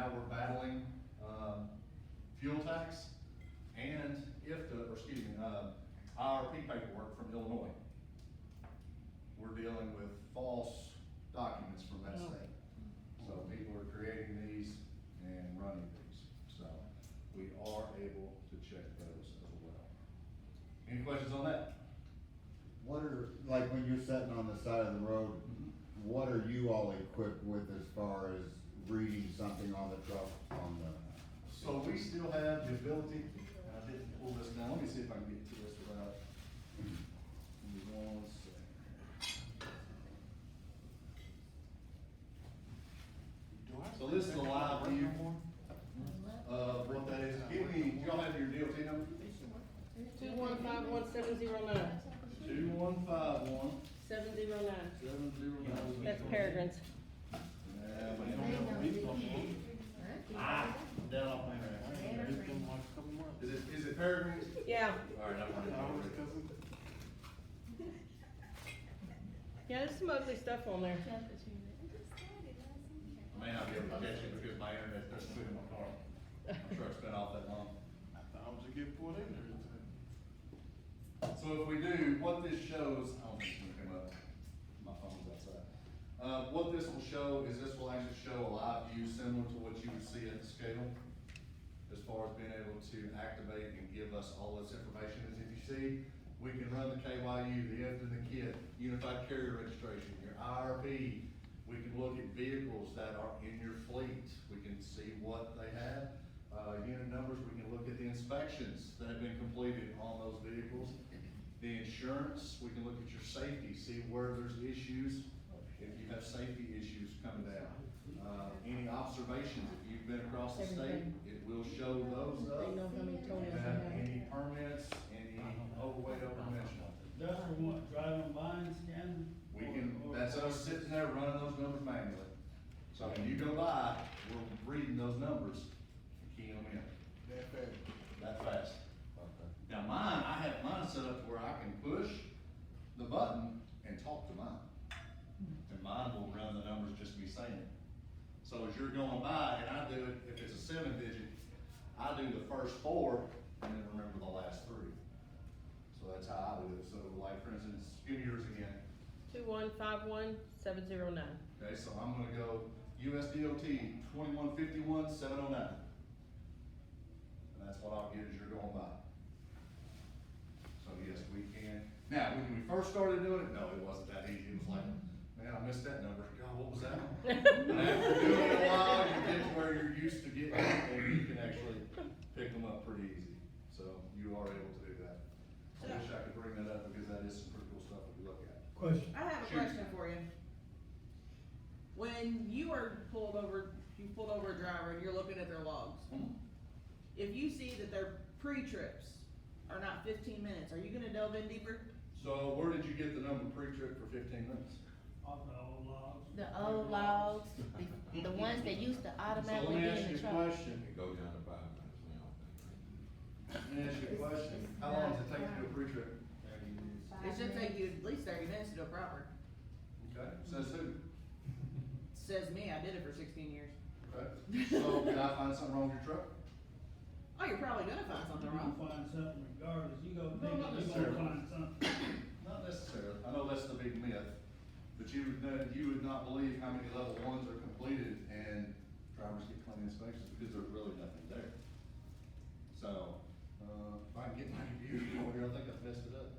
now we're battling, fuel tax and IRP paperwork from Illinois. We're dealing with false documents from that state. So people are creating these and running these, so we are able to check those as well. Any questions on that? What are, like when you're sitting on the side of the road, what are you all equipped with as far as reading something on the truck, on the? So we still have the ability, I didn't pull this down, let me see if I can get to this without. Give me 1 second. So this is a live view of what that is. Give me, do y'all have your DOT number? 2151709. 2151 709. 709. That's Peregrine's. Down off my head. Is it Peregrine's? Yeah. All right, I'm running. Yeah, there's some ugly stuff on there. I may not be able to catch it because my internet doesn't fit in my car. My truck's been off that long. I thought I was gonna get put in there. So if we do, what this shows, I don't think it's gonna come up. My phone's outside. What this will show is this will actually show a live view similar to what you would see at the scale. As far as being able to activate and give us all this information, as if you see, we can run the KYU, the F to the kit, unified carrier registration, your IRP. We can look at vehicles that are in your fleet. We can see what they have. Unit numbers, we can look at the inspections that have been completed on those vehicles. The insurance, we can look at your safety, see where there's issues, if you have safety issues coming down. Any observations, if you've been across the state, it will show those up. They know how many If you toenails have you have. any permits, any overweight, overdimensional. That's for what, driving by and scanning? We can, that's us sitting there running those numbers manually. So when you go by, we're reading those numbers and keying them in. That fast. Now mine, I have mine set up to where I can push the button and talk to mine. And mine will run the numbers just me saying it. So as you're going by, and I do it, if it's a 7-digit, I do the first 4 and then remember the last 3. So that's how I do it. So like for instance, give me yours again. 2151709. Okay, so I'm gonna go USDOT 2151-709. And that's what I'll get as you're going by. So yes, we can. Now, when we first started doing it, no, it wasn't that easy. It was like, man, I missed that number. God, what was that? And after doing it a while, you get to where you're used to getting it and you can actually pick them up pretty easy. So you are able to do that. I wish I could bring that up because that is some pretty cool stuff that we look at. Question. I have a Shoot. question for you. When you pulled over a driver and you're looking at their logs, if you see that their pre-trips are not 15 minutes, are you gonna delve in deeper? So where did you get the number pre-trip for 15 minutes? Off the old logs. The old logs, the ones that used to So automatically let me be ask in you the a truck. question. It goes down to 5 minutes now. Let me ask you a question. How long does it take to do a pre-trip? It should take you at least 30 minutes to do it proper. Okay, says who? Says me, I did it for 16 years. Okay, so did I find something wrong with your truck? Oh, you're probably gonna find something You're wrong. gonna find something regardless, you go No, dig not it, you're necessarily. gonna find something. Not necessarily. I know that's the big myth, but you would not believe how many level 1s are completed and drivers get plenty of inspections because there's really nothing there. So, if I can get my computer over here, I think I've messed it up.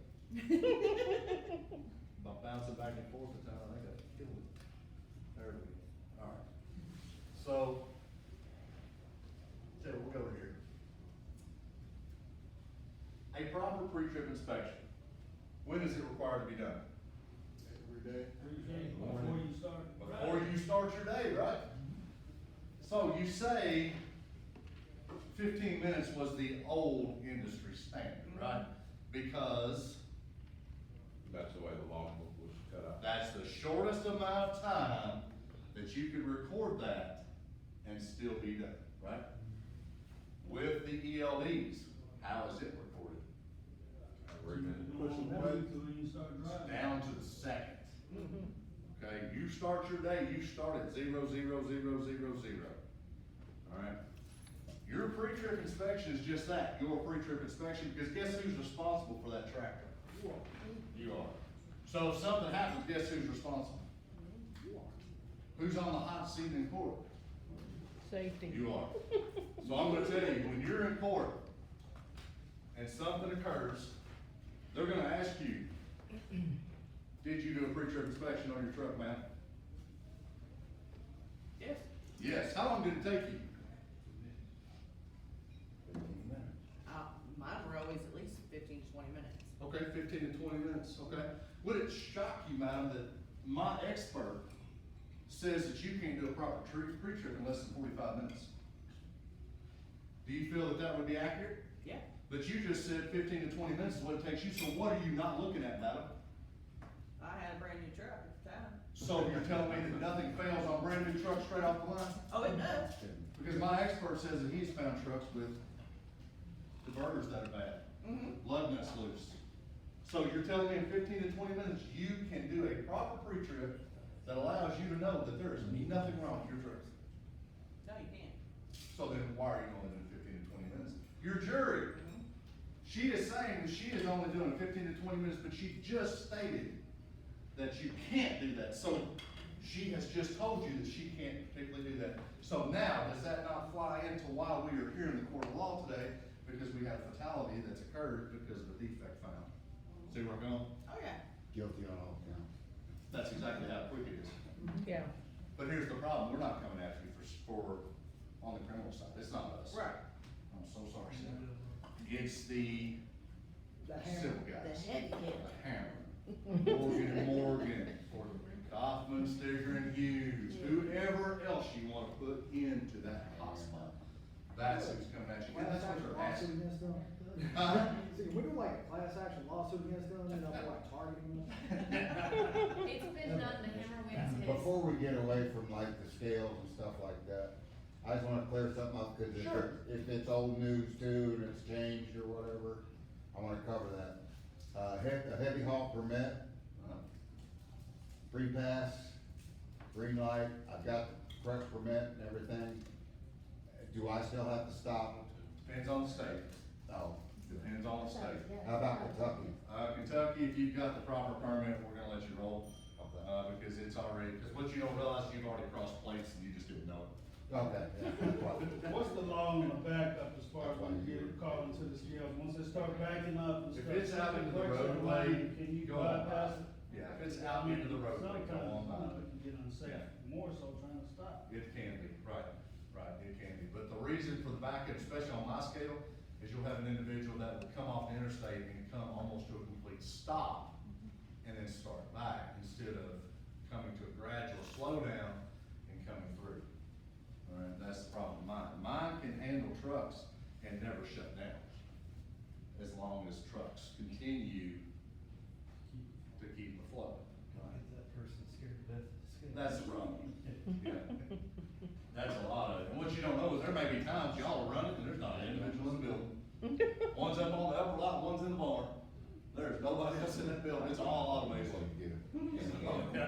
By bouncing back and forth the time, I think I killed it. There we go. All right. So, we'll go over here. A proper pre-trip inspection. When is it required to be done? Every day. Before you start. Before you start your day, right? So you say 15 minutes was the old industry standard, right? Because That's the way the logbook was cut out. that's the shortest amount of time that you could record that and still be done, right? With the ELDs, how is it recorded? Every minute. Push the button till you start driving. Down to the second. Okay, you start your day, you start at 000000. Alright? Your pre-trip inspection is just that, your pre-trip inspection, because guess who's responsible for that tractor? You are. So if something happens, guess who's responsible? Who's on the hot seat in court? Safety. You are. So I'm gonna tell you, when you're in court and something occurs, they're gonna ask you, did you do a pre-trip inspection on your truck, ma'am? Yes. Yes. How long did it take you? Mine were always at least 15 to 20 minutes. Okay, 15 to 20 minutes, okay. Would it shock you, madam, that my expert says that you can't do a proper pre-trip in less than 45 minutes? Do you feel that that would be accurate? Yeah. But you just said 15 to 20 minutes is what it takes you, so what are you not looking at, madam? I had a brand new truck at the time. So you're telling me that nothing fails on brand new trucks straight off the line? Oh, it does. Because my expert says that he's found trucks with the burgers that are bad, lug nuts loose. So you're telling me in 15 to 20 minutes, you can do a proper pre-trip that allows you to know that there is nothing wrong with your trucks? No, you can't. So then why are you only doing 15 to 20 minutes? Your jury, she is saying that she is only doing 15 to 20 minutes, but she just stated that you can't do that. So she has just told you that she can't particularly do that. So now, does that not fly into why we are here in the court of law today? Because we have a fatality that's occurred because of a defect found. See where I'm going? Oh, yeah. Guilty on all counts. That's exactly how quick it is. Yeah. But here's the problem, we're not coming after you for, on the criminal side, it's not us. Right. I'm so sorry, Sam. It's the civil guys. The heavy hitter. The hammer. Morgan, Kaufman, Sticker and Hughes, whoever else you wanna put into that hot spot. That's who's coming at you, and that's what they're asking. Huh? See, we do like a class action lawsuit against them, you know, for like targeting them. It's been done, the hammer wins his. Before we get away from like the scales and stuff like that, I just wanna clear something up, cause if it's old news too, and it's changed or whatever, I wanna cover that. A heavy haul permit, pre-pass, green light, I've got the correct permit and everything. Do I still have to stop? Depends on the state, No. depends on the state. How about Kentucky? Kentucky, if you've got the proper permit, we're gonna let you roll, Okay. because it's already, because what you don't realize, you've already crossed plates and you just didn't know it. Okay, yeah, that's what- What's the law on the backup as far as when you get called into the scales? Once they start backing up and If stuff. it's out into the clerks are roadway, running, Can you go on by. bypass it? Yeah, if it's out into the roadway, go on by. Sometimes, it can get unsafe, more so trying to stop. It can be, right, it can be. But the reason for the backup, especially on my scale, is you'll have an individual that will come off the interstate and come almost to a complete stop and then start back instead of coming to a gradual slowdown and coming through. All right, that's the problem with mine. Mine can handle trucks and never shut down, as long as trucks continue to keep the flow. That person scared to death. That's the problem. Yeah. That's a lot of it. And what you don't know is there may be times y'all are running and there's not an individual in the building. One's up on the upper lot, one's in the barn. There's nobody else in that building. It's all automated. So you get it. Yeah.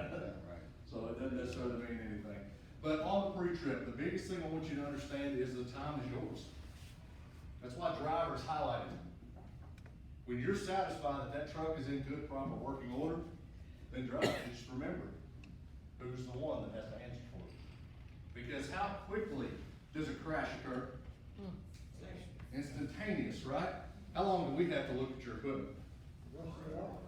Right. So it doesn't necessarily mean anything. But on the pre-trip, the biggest thing I want you to understand is the time is yours. That's why drivers highlight it. When you're satisfied that that truck is in good, proper working order, then drive. Just remember, who's the one that has to answer for it. Because how quickly does a crash occur? Instantaneous, right? How long do we have to look at your equipment? Well,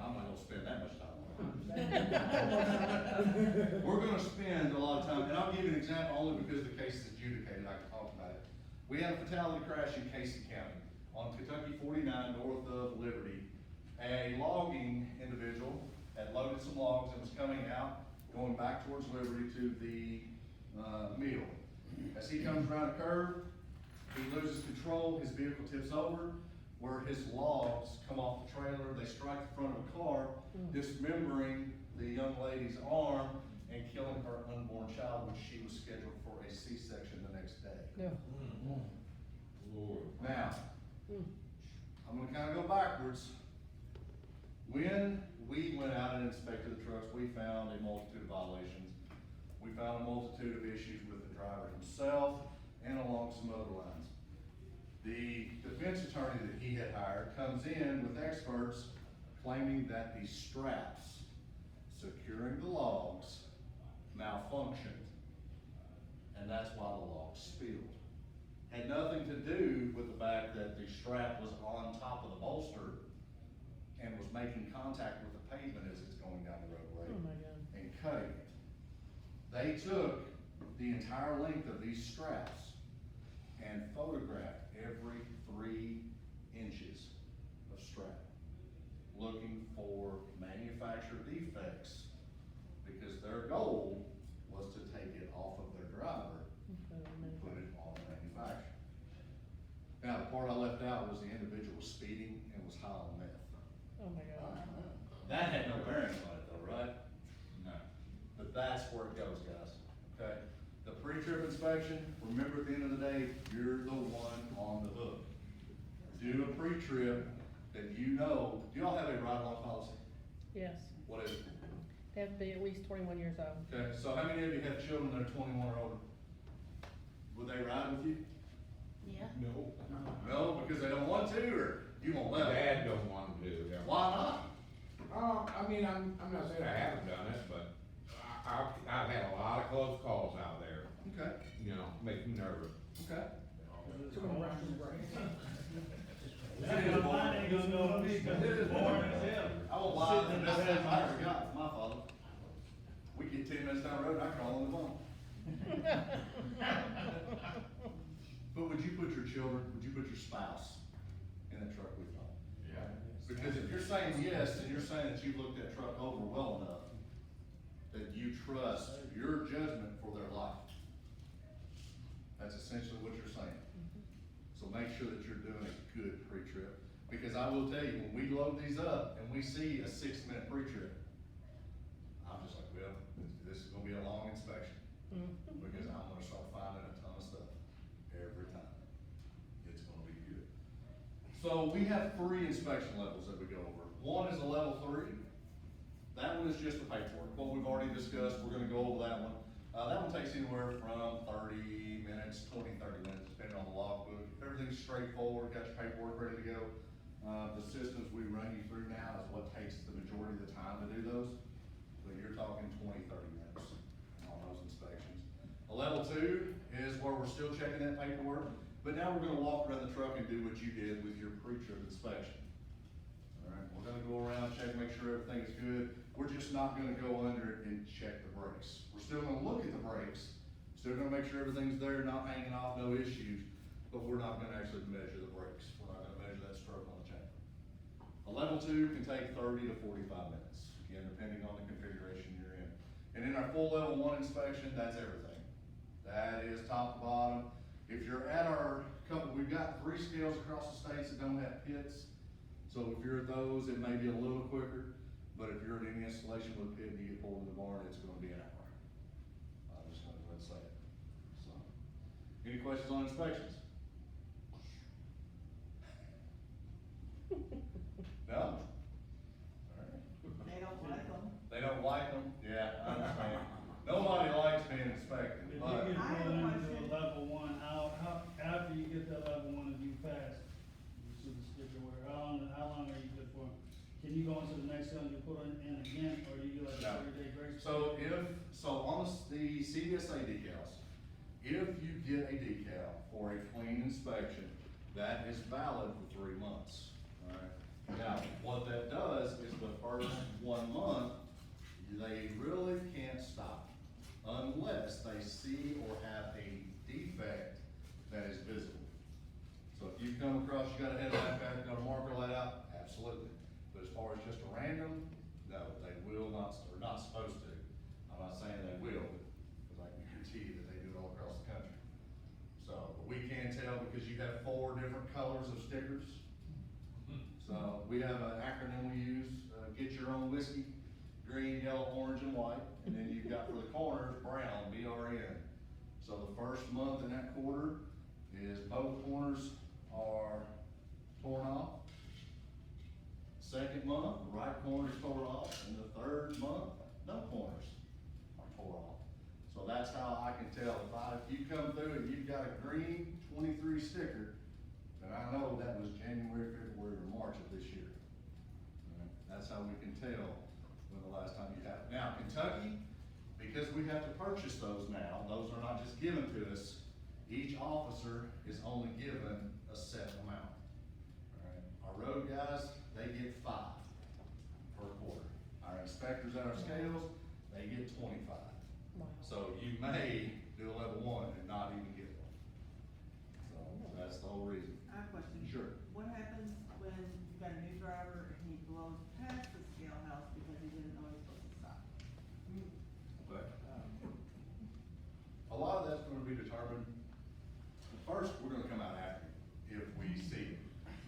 I'm not gonna spend that much time on it. We're gonna spend a lot of time, and I'll give you an example only because the case is adjudicated, I can talk about it. We had a fatality crash in Casey County on Kentucky 49 north of Liberty. A logging individual had loaded some logs and was coming out, going back towards Liberty to the mill. As he comes around a curve, he loses control, his vehicle tips over, where his logs come off the trailer, they strike the front of the car, dismembering the young lady's arm and killing her unborn child, which she was scheduled for a C-section the next day. Yeah. Lord. Now, I'm gonna kinda go backwards. When we went out and inspected the trucks, we found a multitude of violations. We found a multitude of issues with the driver. driver himself and along some other lines. The defense attorney that he had hired comes in with experts claiming that the straps securing the logs malfunctioned, and that's why the logs spilled. Had nothing to do with the fact that the strap was on top of the bolster and was making contact with the pavement as it's going down the roadway Oh my God. and cutting it. They took the entire length of these straps and photographed every 3 inches of strap, looking for manufacturer defects, because their goal was to take it off of their driver and put it on the manufacturer. Now, the part I left out was the individual was speeding and was high on meth. Oh my God. That had no bearing on it though, right? No. But that's where it goes, guys, okay? The pre-trip inspection, remember at the end of the day, you're the one on the hook. Do a pre-trip that you know, do y'all have a ride-along policy? Yes, What is it? they have to be at least 21 years old. Okay, so how many of you have children that are 21 or older? Would they ride with you? Yeah. No. No, because they don't want to, or you won't let them? Dad don't want to do, yeah. Why not? I mean, I'm not saying I haven't done it, but I've had a lot of close calls out there, Okay, you know, make me nervous. okay. Took a restroom break. Mine ain't gonna know me, cause it is boring as hell. I won't lie, Sitting in that's the the best I back. ever got, it's my fault. We get 10 minutes down the road, and I call on the phone. But would you put your children, would you put your spouse in that truck with you? Yeah. Because if you're saying yes, then you're saying that you've looked that truck over well enough that you trust your judgment for their life. That's essentially what you're saying. So make sure that you're doing a good pre-trip. Because I will tell you, when we load these up and we see a 6-minute pre-trip, I'm just like, well, this is gonna be a long inspection. Because I'm gonna start finding a ton of stuff every time. It's gonna be good. So we have 3 inspection levels that we go over. One is a level 3. That one is just the paperwork. What we've already discussed, we're gonna go over that one. That one takes anywhere from 30 minutes, 20, 30 minutes, depending on the logbook. If everything's straightforward, got your paperwork ready to go. The systems we run you through now is what takes the majority of the time to do those. But you're talking 20, 30 minutes on those inspections. A level 2 is where we're still checking that paperwork, but now we're gonna walk around the truck and do what you did with your pre-trip inspection. All right, we're gonna go around, check, make sure everything is good. We're just not gonna go under it and check the brakes. We're still gonna look at the brakes, still gonna make sure everything's there, not hanging off, no issues, but we're not gonna actually measure the brakes. We're not gonna measure that stroke on the chamber. A level 2 can take 30 to 45 minutes, again, depending on the configuration you're in. And in our full level 1 inspection, that's everything. That is top to bottom. If you're at our couple, we've got 3 scales across the states that don't have pits. So if you're at those, it may be a little quicker, but if you're at any installation with a pit and you get pulled in the barn, it's gonna be an hour. I'm just gonna go ahead and say it. So, any questions on inspections? No? Alright. They don't like them. They don't like them? Yeah, I understand. Nobody likes being inspected, If you but, get I have pulled a into question. a level 1, how, after you get that level 1 and you pass, you see the sticker where, how long are you good for? Can you go into the next cell and you put it in again, or do you get like No. a 30-day grace? so on the CDSA decals, if you get a decal for a clean inspection, that is valid for 3 months, alright? Now, what that does is the first 1 month, they really can't stop unless they see or have a defect that is visible. So if you come across, you got a headlight back, got a marker light out, absolutely. But as far as just a random, no, they will not, or not supposed to. I'm not saying they will, because I can guarantee you that they do it all across the country. So, but we can tell because you have 4 different colors of stickers. So we have an acronym we use, get your own whiskey, green, yellow, orange, and white. And then you've got for the corners, brown, BRN. So the first month in that quarter is both corners are torn off. Second month, the right corner is torn off, and the third month, no corners are torn off. So So that's how I can tell, if you come through and you've got a green 23 sticker, then I know that was January, February, or March of this year. Alright, that's how we can tell when the last time you had it. Now, Kentucky, because we have to purchase those now, those are not just given to us, each officer is only given a set amount. Alright, our road guys, they get 5 per quarter. Our inspectors at our scales, they get 25. So you may do a level 1 and not even get one. So that's the whole reason. I have a question. Sure. What happens when you got a new driver and he blows past the scale house because he didn't know he was supposed to stop? But, a lot of that's gonna be determined, first, we're gonna come out after you, if we see it.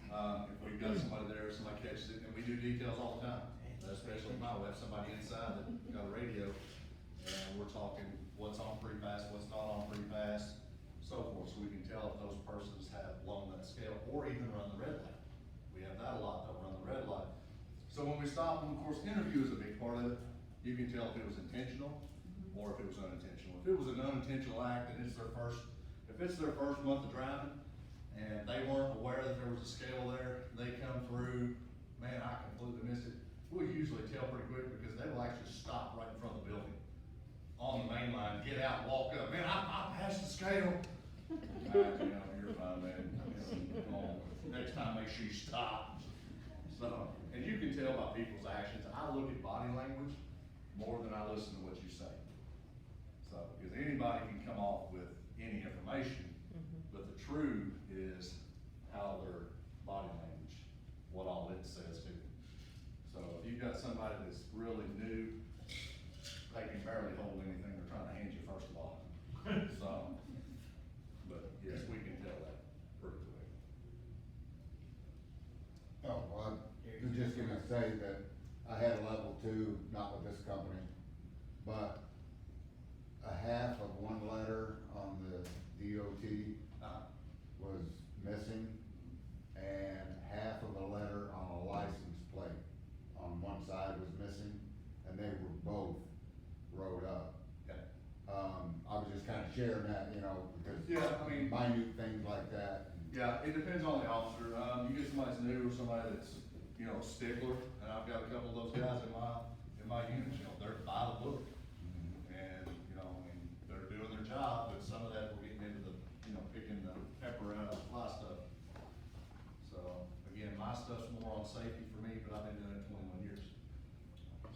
If we've got somebody there, somebody catches it, and we do details all the time, especially if we have somebody inside that got a radio, and we're talking what's on pre-pass, what's not on pre-pass, so forth, so we can tell if those persons have blown that scale, or even run the red light. We have that a lot, they'll run the red light. So when we stop them, of course, interview is a big part of it. You can tell if it was intentional or if it was unintentional. If it was an unintentional act and it's their first month of driving and they weren't aware that there was a scale there, they come through, man, I completely missed it. We'll usually tell pretty quick because they will actually stop right in front of the building on the main line, get out, walk up, man, I passed the scale. You know, you're fine, man. You know, next time, make sure you stop. So, and you can tell by people's actions. I look at body language more than I listen to what you say. So, because anybody can come off with any information, but the truth is how their body language, what all it says to them. So, if you've got somebody that's really new, they can barely hold anything they're trying to hand you, first of all. So, but yes, we can tell that pretty quick. Oh, well, I was just gonna say that I had a level 2, not with this company, but a half of one letter on the DOT was missing, and half of a letter on a license plate on one side was missing, and they were both wrote up. Okay. I was just kinda sharing that, you know, because Yeah, I mean- minute things like that. Yeah, it depends on the officer. You get somebody that's new or somebody that's, you know, stickler, and I've got a couple of those guys in my unit, you know, they're by the book. And, you know, I mean, they're doing their job, but some of that we're getting into the, you know, picking the pepper out of the fly stuff. So, again, my stuff's more on safety for me, but I've been doing it 21 years.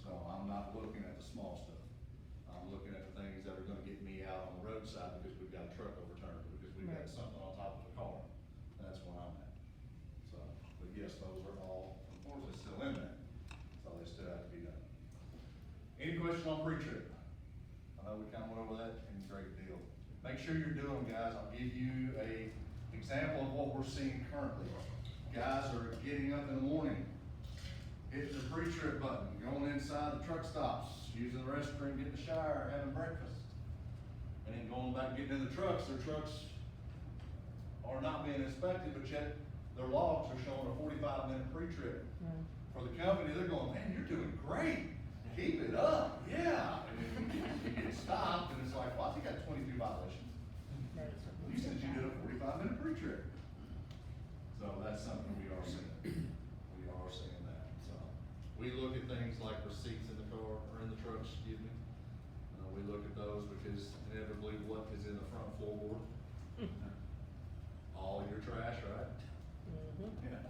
So I'm not looking at the small stuff. I'm looking at the things that are gonna get me out on the roadside because we've got a truck overturned, because we've got Right. something on top of the car. That's where I'm at. So, but yes, those are all, unfortunately, still in there. So they still have to be done. Any question on pre-trip? I know we kinda went over that in great deal. Make sure you're doing them, guys. I'll give you a example of what we're seeing currently. Guys are getting up in the morning, hitting the pre-trip button, going inside the truck stops, using the restroom, getting a shower, having breakfast. And then going back, getting in the trucks, their trucks are not being inspected, but yet their logs are showing a 45-minute pre-trip. For the company, they're going, man, you're doing great, keep it up, yeah. And then you get stopped, and it's like, well, I think I got 22 violations. You said you did a 45-minute pre-trip. So that's something we are seeing. We are seeing that, so. We look at things like receipts in the car, or in the truck, excuse me. We look at those because inevitably what is in the front floorboard? All your trash, right? Yeah,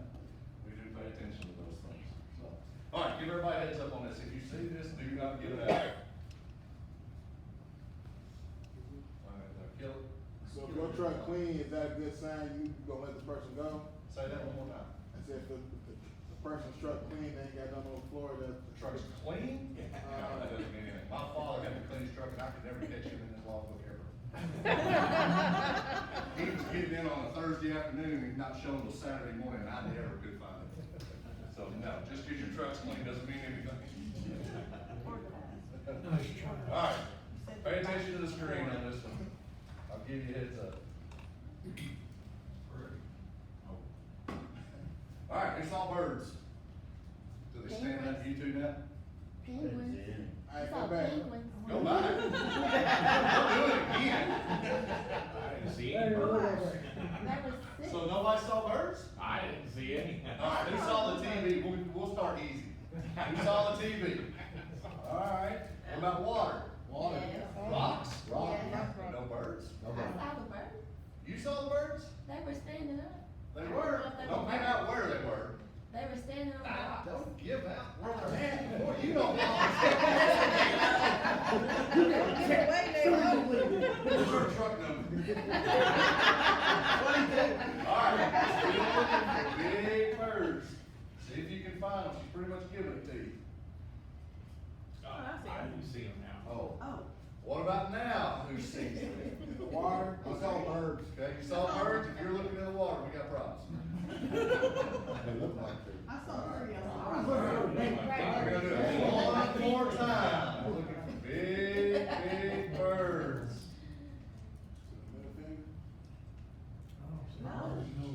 we do pay attention to those things, so. All right, give everybody a heads up on this. If you see this, do not get it out. All right, kill it. So if your truck clean, is that a good sign you gonna let the person go? Say that one more time. I said, if the person's truck clean, they ain't got nothing on the floor, that. The truck's clean? No, that doesn't mean anything. My father had the cleanest truck and I could never catch him in his logbook ever. He was getting in on a Thursday afternoon and not showing till Saturday morning, and I never could find it. So, no, just because your truck's clean doesn't mean anything. All right, pay attention to the screen on this one. I'll give you a heads up. All right, it's all birds. Do they stand up, you two now? Penguins. All right, It's go all back. penguins. Go back. was sick. So nobody saw birds? I didn't see any. Alright, who saw the TV? We'll start easy. Who saw the TV? Alright, what about water? Water. Yes. Rocks? Rock. Yeah. No birds? I Okay. saw the birds. You saw the birds? They were standing up. They were. Don't hang out where they were. They were standing on the Ah, rocks. don't give out where they're at. Boy, you don't know. Give it away, neighborhood. What's your truck number? Alright, so you're looking for big birds. See if you can find them. She's pretty much giving it to you. I didn't see them now. Oh. Oh. What about now? Who sees them? The water, I saw birds. Okay, you saw birds, if you're looking in the water, we got problems. They look like they. I saw her, We're gonna do it one more time. We're looking for big, big birds.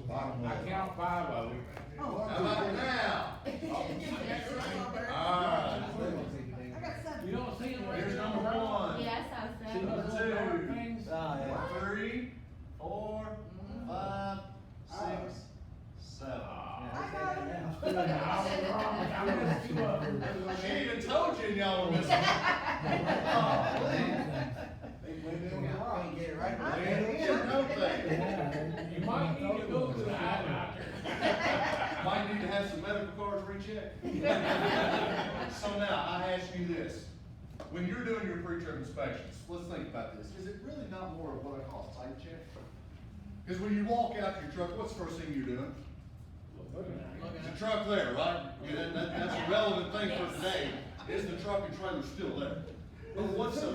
Bottom I left. count 5 of them. How about now? Alright, You don't see them right here's there? number one. Yeah, I saw See seven. those little dark things? 3, 4, 5, 6, 7. I was wrong. I missed 2 of them. She even told you y'all were missing. Oh, please. They blend in with the rock. Blend in, don't they? You might need to go to the eye doctor. Might need to have some medical cards rechecked. So now, I ask you this, when you're doing your pre-trip inspections, let's think about this, is it really not more of what I call a sight check? Because when you walk out your truck, what's the first thing you're doing? Is the truck there, right? Yeah, that's a relevant thing for today, is the truck and trailer still there? But what's the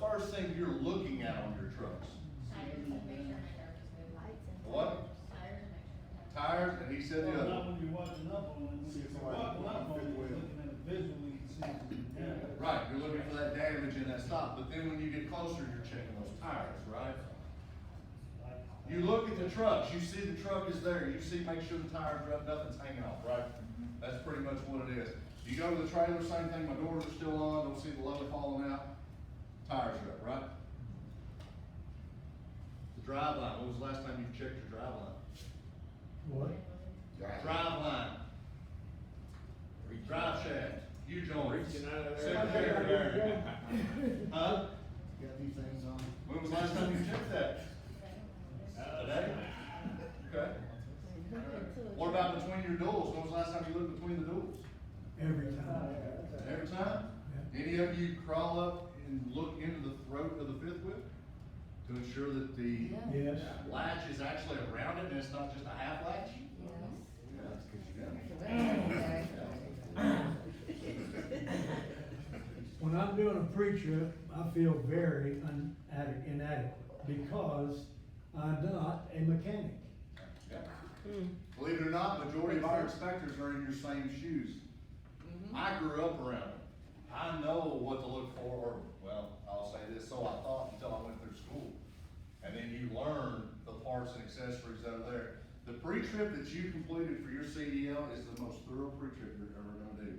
first thing you're looking at on your trucks? Tires and make sure my garbage is What? Tires and make sure my tires. Tires, and he said the Well, other. not when you're watching up on it, when you're walking up on it, you're looking at it visually, and seeing, yeah. Right, you're looking for that damage in that stop, but then when you get closer, you're checking those tires, right? You look at the trucks, you see the truck is there, you see, make sure the tires are up, nothing's hanging off, right? That's pretty much what it is. You go to the trailer, same thing, my doors are still on, don't see the leather falling out, tires are up, right? The drive line, when was the last time you checked your drive line? What? Drive line, drive shaft, U-joints. Reaching out of secondary there. bearing. Huh? Got these things on. When was the last time you checked that? Today? Okay. What about between your duals? When was the last time you looked between the duals? Every time. Every time? Any of you crawl up and look into the throat of the fifth wheel? To ensure that the Yes. latch is actually around it and it's not just a half latch? Yeah, that's 'cause you got it. When I'm doing a pre-trip, I feel very inadequate because I'm not a mechanic. Yeah. Believe it or not, majority of our inspectors are in your same shoes. I grew up around them. I know what to look for, or, well, I'll say this, so I thought until I went through school. And then you learn the parts and accessories that are there. The pre-trip that you completed for your CDL is the most thorough pre-trip you're ever gonna do.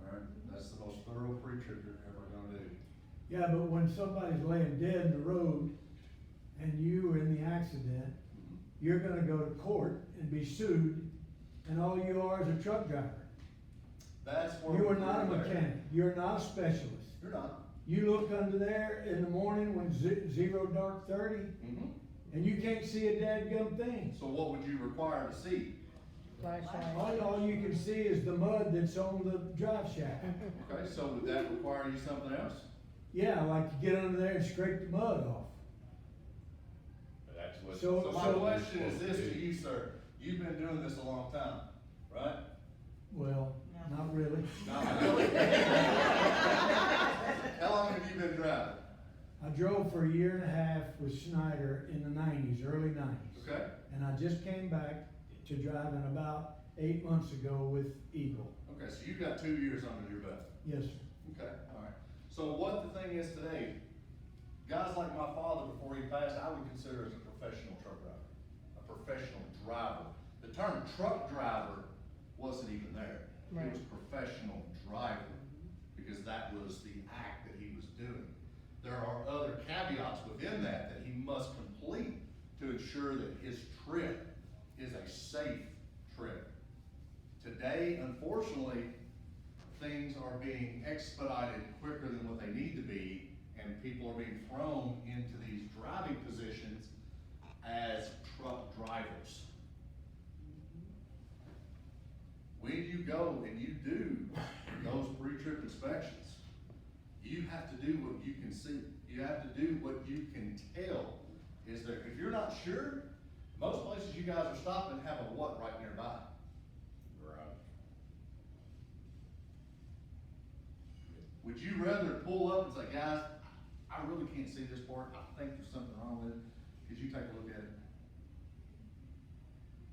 Alright, that's the most thorough pre-trip you're ever gonna do. Yeah, but when somebody's laying dead in the road and you were in the accident, you're gonna go to court and be sued, and all you are is a truck driver. That's where. You are not a we're there. mechanic, you're not a specialist. You're not. You look under there in the morning when 0 dark 30, Mm-hmm. and you can't see a dadgum thing. So what would you require to see? All you can see is the mud that's on the drive shaft. Okay, so would that require you something else? Yeah, like to get under there and scrape the mud off. But that's what. So- So my question is this to you, sir, you've been doing this a long time, right? Well, not really. Not really. How long have you been driving? I drove for a year and a half with Schneider in the 90s, early 90s. Okay, And I just came back to driving about 8 months ago with Eagle. okay, so you've got 2 years under your belt. Yes, sir. Okay, alright. So what the thing is today, guys like my father before he passed, I would consider as a professional truck driver, a professional driver. The term truck driver wasn't even there. It was professional driver, because that was the act that he was doing. There are other caveats within that he must complete to ensure that his trip is a safe trip. Today, unfortunately, things are being expedited quicker than what they need to be, and people are being thrown into these driving positions as truck drivers. When you go and you do those pre-trip inspections, you have to do what you can see. You have to do what you can tell is there. If you're not sure, most places you guys are stopping have a what right nearby. Would you rather pull up and say, guys, I really can't see this part, I think there's something wrong with it, could you take a look at it?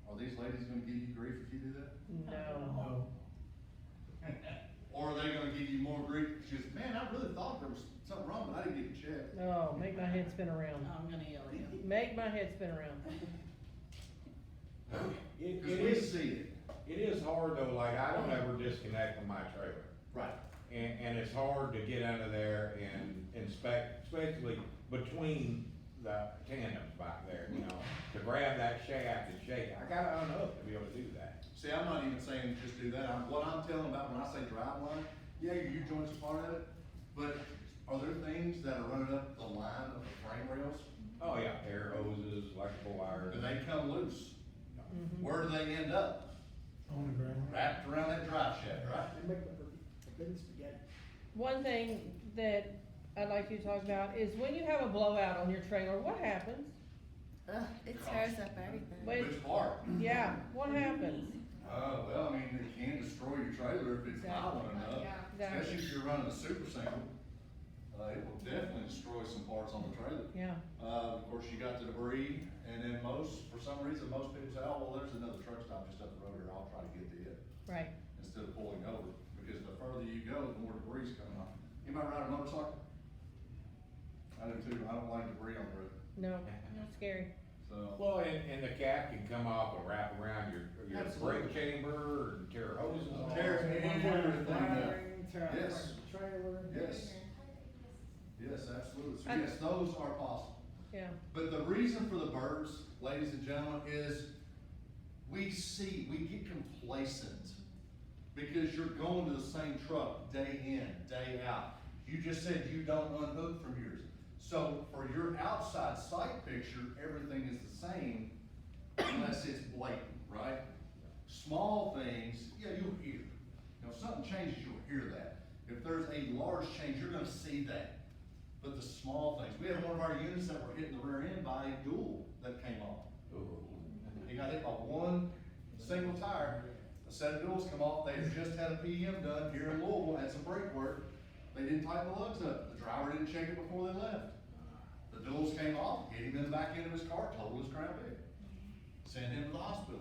Are these ladies gonna give you grief if you do that? No. Or are they gonna give you more grief, because, man, I really thought there was something wrong, but I didn't get it checked? No, make my head spin around. I'm gonna yell at you. Make my head spin around. It Cause we is, see it. it is hard though, like I don't ever disconnect from my trailer. Right. And it's hard to get under there and inspect, especially between the tandems back there, you know, to grab that shaft and shake it. I gotta unhook to be able to do that. See, I'm not even saying just do that, what I'm telling about when I say drive line, yeah, your U-joints are part of it, but are there things that are running up the line of the frame rails? Oh yeah, air hoses, electrical wires. Do they come loose? Mhm. Where do they end up? On the ground. Wrapped around that drive shaft, right? They make the big spaghetti. One thing that I'd like you to talk about is when you have a blowout on your trailer, what happens? Ugh, it tears up everything. Wait. Which part? Yeah, what happens? Well, I mean, it can destroy your trailer if it's violent enough, Exactly. especially if you're running a super single. It will definitely destroy some parts on the trailer. Yeah, Of course, you got the debris, and then for some reason, most people say, oh, well, there's another truck stop just up the road here, I'll try to get to it, right. instead of pulling over, because the further you go, the more debris is coming off. Anybody ride a motorcycle? I do too, I don't like debris on the road, No, scary. so. Well, and the cap can come off and wrap around your Absolutely. brake chamber and tear hoses off. Tear everything up. Wiring, tear out Yes. the trailer. Yes. Yes, absolutely. So I- yes, those are possible. Yeah, But the reason for the birds, ladies and gentlemen, is we get complacent because you're going to the same truck day in, day out. You just said you don't unhook from yours. So for your outside sight picture, everything is the same unless it's blatant, right? Small things, yeah, you'll hear. If something changes, you'll hear that. If there's a large change, you're gonna see that. But the small things, we had one of our units that were hitting the rear end by a dual that came off. He got hit by one single tire. A set of duals come off, they had just had a PM done here in Louisville, had some brake work. They didn't tighten the lugs up. The driver didn't check it before they left. The duals came off, hit him in the back end of his car, totaled his crown big. Sent him to the hospital.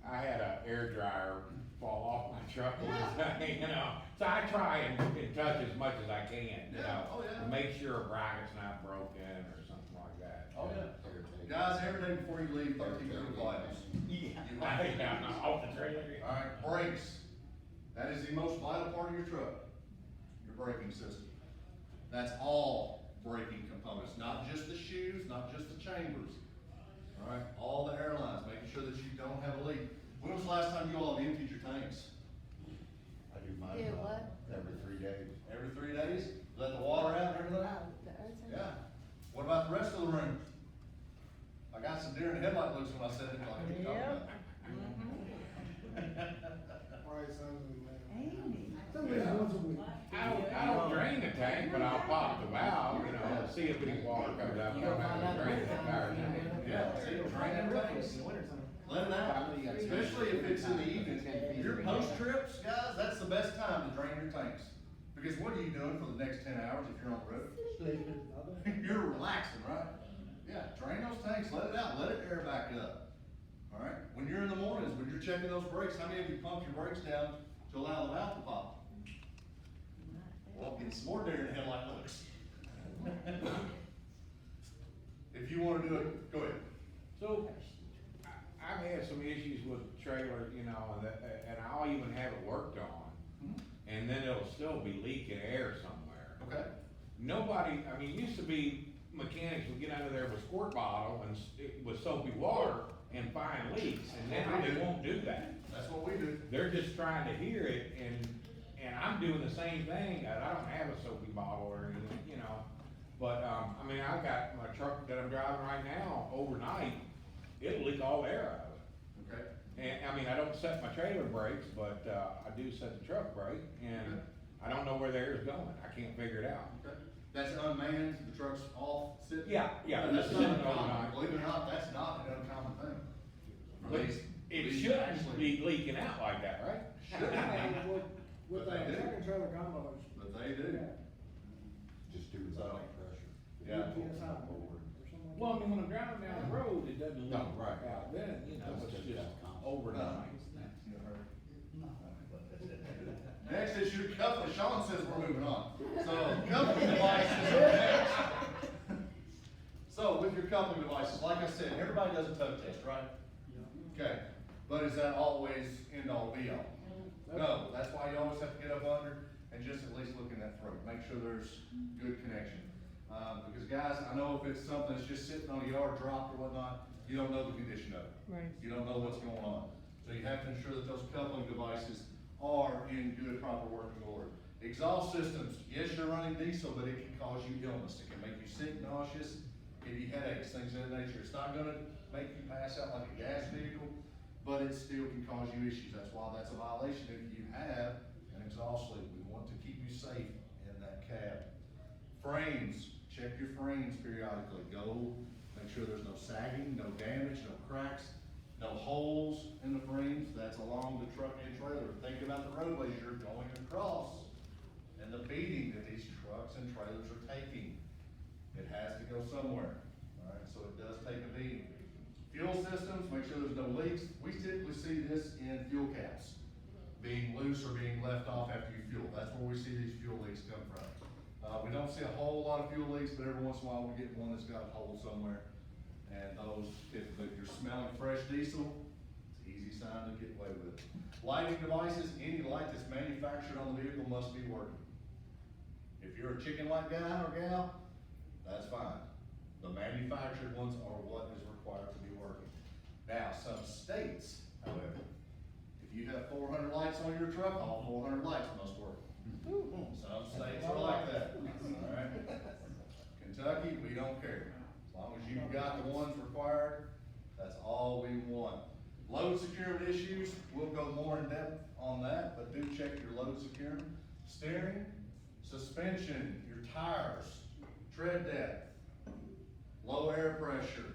I had an air dryer fall off my truck one day, you know, so I try and touch as much as I can, you Yeah, know, oh, yeah. to make sure a bracket's not broken or something like that. Oh, yeah. Guys, every day before you leave, 13 little items. Yeah, off the trailer. Alright, brakes. That is the most vital part of your truck, your braking system. That's all braking components, not just the shoes, not just the chambers. Alright, all the airlines, making sure that you don't have a leak. When was the last time you all have emptied your tanks? I do mine Do about what? every 3 days. Every 3 days? Let the water out and everything? The earth and- Yeah. What about the rest of the room? I got some deer in the headlight looks when I said it, like, what are you talking about? Alright, son, Some days once a week. I don't drain the tank, but I'll pop the valve, you know, see if any water comes out, come out and drain the entire tank. Yeah, see, drain them tanks. Let it out, especially if it's in the evening. Your post trips, guys, that's the best time to drain your tanks. Because what are you doing for the next 10 hours if you're on the road? Sleeping. You're relaxing, right? Yeah, drain those tanks, let it out, let it air back up. Alright, when you're in the mornings, when you're checking those brakes, how many of you pump your brakes down to allow the valve to pop? Well, get some more deer in the headlight looks. If you wanna do it, go ahead. So, I've had some issues with trailers, you know, and I'll even have it worked on, and then it'll still be leaking air somewhere. Okay. Nobody, I mean, it used to be, mechanics will get under there with squirt bottle and with soapy water and find leaks, and now they won't do that. That's what we do. They're just trying to hear it, and I'm doing the same thing, I don't have a soapy bottle or anything, you know. But, I mean, I've got my truck that I'm driving right now, overnight, it'll leak all the air out of it. Okay? And, I mean, I don't set my trailer brakes, but, I do set the truck brake, and I don't know where the air's going, I can't figure it out. Okay. That's unmanned, the truck's off, sitting. Yeah, That's sitting not uncommon, overnight. believe it or not, that's not an uncommon thing. But At least- it at least shouldn't actually- be leaking out like that, right? With, But they do. second trailer combos. But they do. Just do it without pressure. Yeah. PSI. Well, I mean, when I'm driving down the road, it doesn't leak No, right. out then, you know, That's it's just just that overnight. Next issue, coupling, Sean says we're moving on. So, coupling devices are next. So, with your coupling devices, like I said, everybody does a tug test, right? Okay, but is that always end all be all? No, that's why you always have to get up under and just at least look in that throat, make sure there's good connection. Because guys, I know if it's something that's just sitting on a yard dropped or whatnot, you don't know the condition of it. Right. You don't know what's going on. So you have to ensure that those coupling devices are in good, proper working order. Exhaust systems, yes, you're running diesel, but it can cause you illness. It can make you sick, nauseous, give you headaches, things of that nature. It's not gonna make you pass out like a gas vehicle, but it still can cause you issues. That's why that's a violation if you have an exhaust leak. We want to keep you safe in that cab. Frames, check your frames periodically. Go, make sure there's no sagging, no damage, no cracks, no holes in the frames. That's along the truck and trailer. Think about the roadways you're going across and the beating that these trucks and trailers are taking. It has to go somewhere, all right? So it does take a beating. Fuel systems, make sure there's no leaks. We typically see this in fuel caps being loose or being left off after you fuel. That's where we see these fuel leaks come from. We don't see a whole lot of fuel leaks, but every once in a while we get one that's got a hole somewhere. And those, if you're smelling fresh diesel, it's an easy sign to get away with it. Lighting devices, any light that's manufactured on the vehicle must be working. If you're a chicken light guy or gal, that's fine. The manufactured ones are what is required to be working. Now, some states, however, if you have 400 lights on your truck, all 400 lights must work. Some states are like that, all right? Kentucky, we don't care. As long as you've got the ones required, that's all we want. Load securement issues, we'll go more in depth on that, but do check your load securement. Steering, suspension, your tires, tread depth, low air pressure,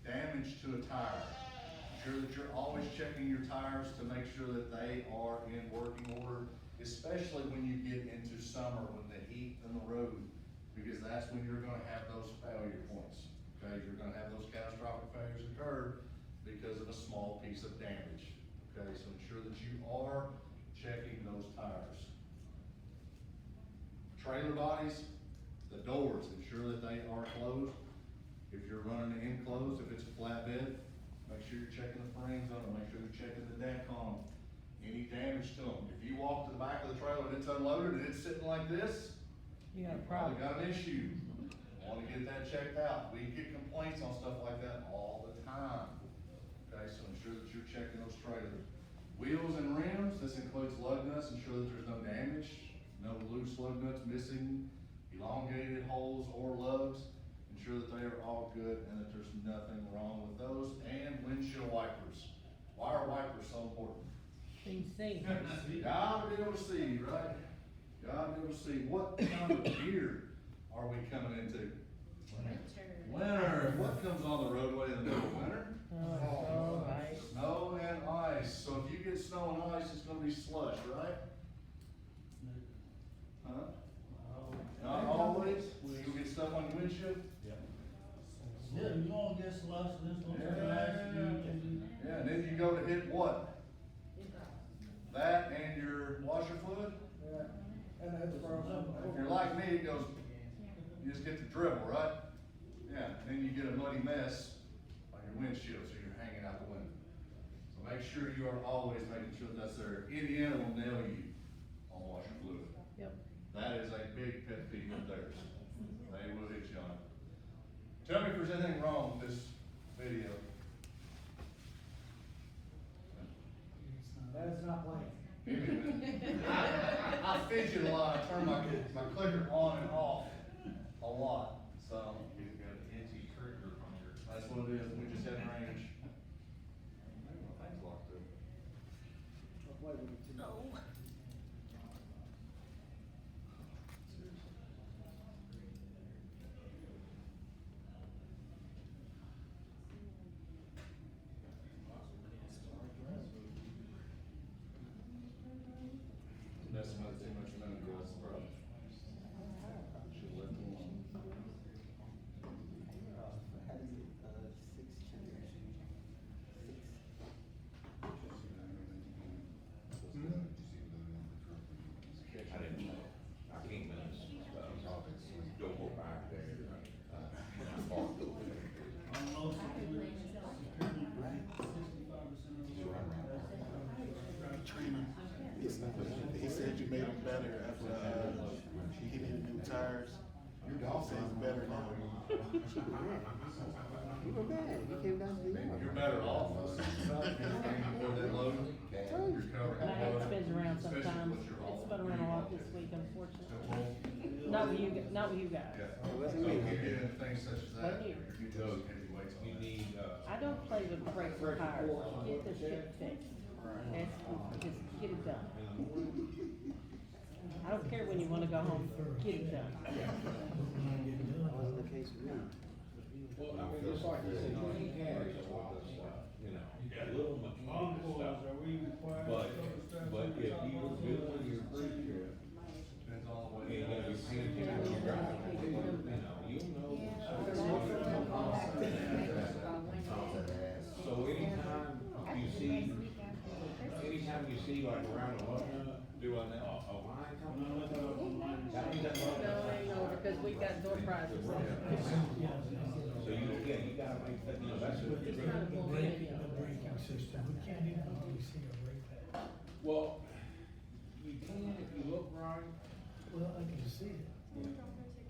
damage to a tire. Ensure that you're always checking your tires to make sure that they are in working order, especially when you get into summer, when the heat and the road, because that's when you're gonna have those failure points. Okay, you're gonna have those catastrophic failures occur because of a small piece of damage. Okay, so ensure that you are checking those tires. Trailer bodies, the doors, ensure that they are closed. If you're running it enclosed, if it's a flatbed, make sure you're checking the frames on them, make sure you're checking the deck on them. Any damage to them. If you walk to the back of the trailer and it's unloaded and it's sitting like this, You got a probably problem. got an issue. Want to get that checked out. We get complaints on stuff like that all the time. Okay, so ensure that you're checking those trailers. Wheels and rims, this includes lug nuts, ensure that there's no damage, no loose lug nuts missing, elongated holes or lugs. Ensure that they are all good and that there's nothing wrong with those. And windshield wipers. Why are wipers so important? So you see. Gotta be able to see, right? Gotta be able to see. What kind of gear are we coming into? Winter. What comes on the roadway in the middle of winter? Oh, right. Snow and ice. So if you get snow and ice, it's gonna be slush, right? Huh? Not always. You'll get stuff on your windshield? Yeah, you gonna get slush, and it's gonna turn ice. Yeah, and then you go to hit what? That and your washer fluid? And that's frozen. If you're like me, it goes, you just get the dribble, right? Yeah, and then you get a muddy mess on your windshield, so you're hanging out the window. So make sure you are always making sure that's there. Indiana will nail you on washer fluid. Yep. That is a big pet peeve of theirs. They will hit you on it. Tell me if there's anything wrong with this video. That's not playing. Give me a minute. I fidget a lot, I turn my clicker on and off a lot, so. You've got an itchy trigger on your. That's what it is, we just had range. Maybe my thing's locked up. I'll play with it too. That's not too much money, guys, bro. Should let them alone. I didn't know. I can't miss, don't go back there. On most of the routes, 65% of the He said you made him better after, he needed new tires. Your dog says better now. You're better off, for that load, you're covering. My head spins around Especially sometimes. with your It's spun around a lot this week, unfortunately. Yeah. Not with you, not with you guys. So if you get into things such as that, But you. you do those heavy weights on You that. need, I don't play with brakes or tires. Get the shit fixed. Just get it done. I don't care when you wanna go home, get it done. well, I mean, just like you said, you can't carry a lot of stuff, you know, little mechanical Encores, stuff. are we required? But, to cover straps but on if top you of were those? doing your pre-trip, Depends on the way. and you're paying attention to your driving, you know, you'll know. So anytime you see like around the button, doing a line coming No, up, that's not on mine. that means that's No, what. ain't no, because we got door prizes. So you gotta make that, you know, that's Just a. kind of pull it in. The braking system, we can't even really see a brake pad. Well, you can if you look right. Well, I can see it,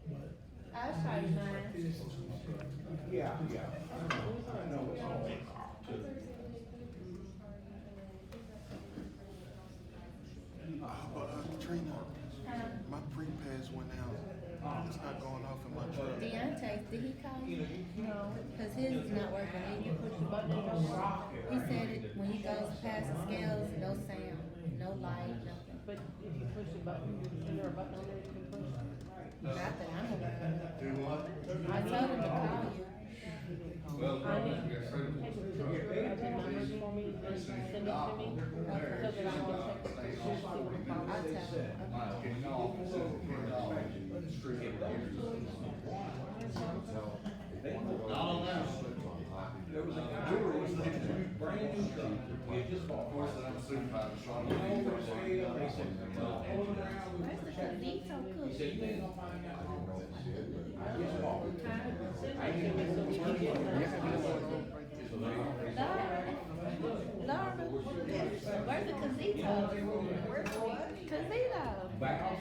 but. I'll show you mine. This is- Yeah. I know it's all. But, Trina, my pre-pass went out. It's not going off in my truck. Deontay, did he call you? No. Cause his is not working, and you push the button and it goes. He said it, when he goes past the scales, no sound, no light, nothing. But if you push the button, is there a button on there you can push? Not that I'm aware of. Do what? I told him to call you. Well, I need, probably, yeah, take a picture of the numbers for me, and send it to me, so that I can check the pictures, see what the problem I'll is. tell him. Mine's getting off, so we're off. Street over here. Not on that. There was a guy who was a brand new truck, he had just Of bought. course, I'm a supervisor, so I'm. You know, over the scale, they said, all around, we Where's were the checking. Cavito He cookie? said, you ain't gonna find out. I just bought it. Send it to me so we can get that. So they. Laura, where's the Cavito? Where's the Cavito? Valve.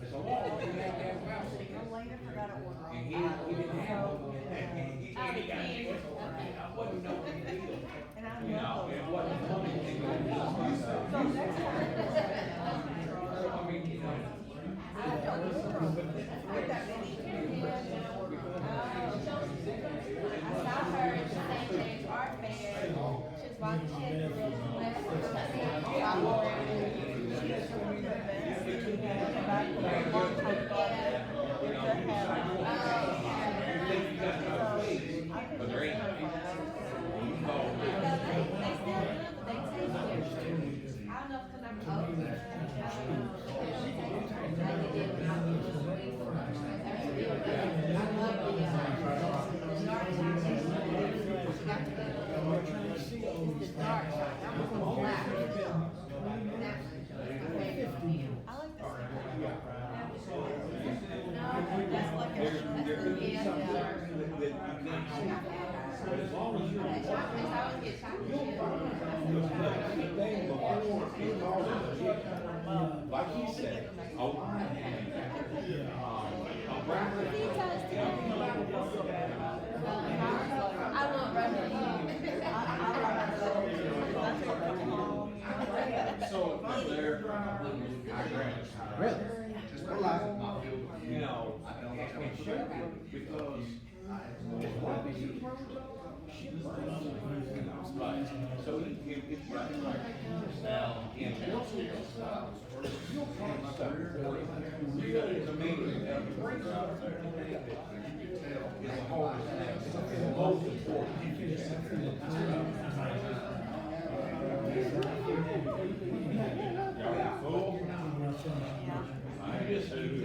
It's a law, you have to have valve. And he didn't have one. And he got it. I wasn't knowing the deal. You know, it wasn't funny. I mean, you know. I saw her at the St. James Art Fair. She was walking, she had the little But there ain't. You call me. But as long as you're. Like he said, a line. A bracket. because it's what we use. Right, so if you got like now in-house scales, you'll find stuff really amazing, and the brakes out there, is the hardest thing, it's the most important. Y'all got full? I just do. If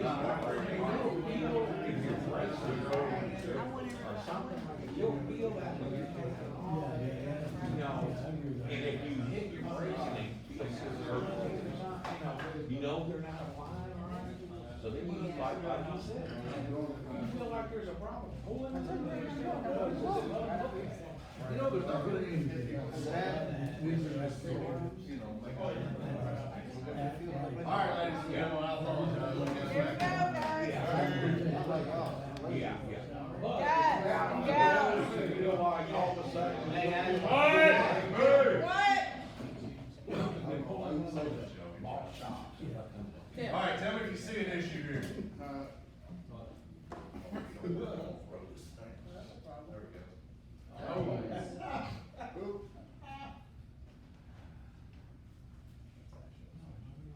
you're pressed to go or something, you'll feel that when you're taking it off. You know, and if you hit your brakes and they feel you know they're not aligned right. So then you like you said, you feel like there's a problem, pull in the trigger. You know, there's not really any sad, you know, make. All right, ladies and gentlemen, I apologize. We'll get Here we go, back. guys. Yeah, yeah. Go. You know why I called the second? Tim. All right, tell me if you see an issue here. There we go.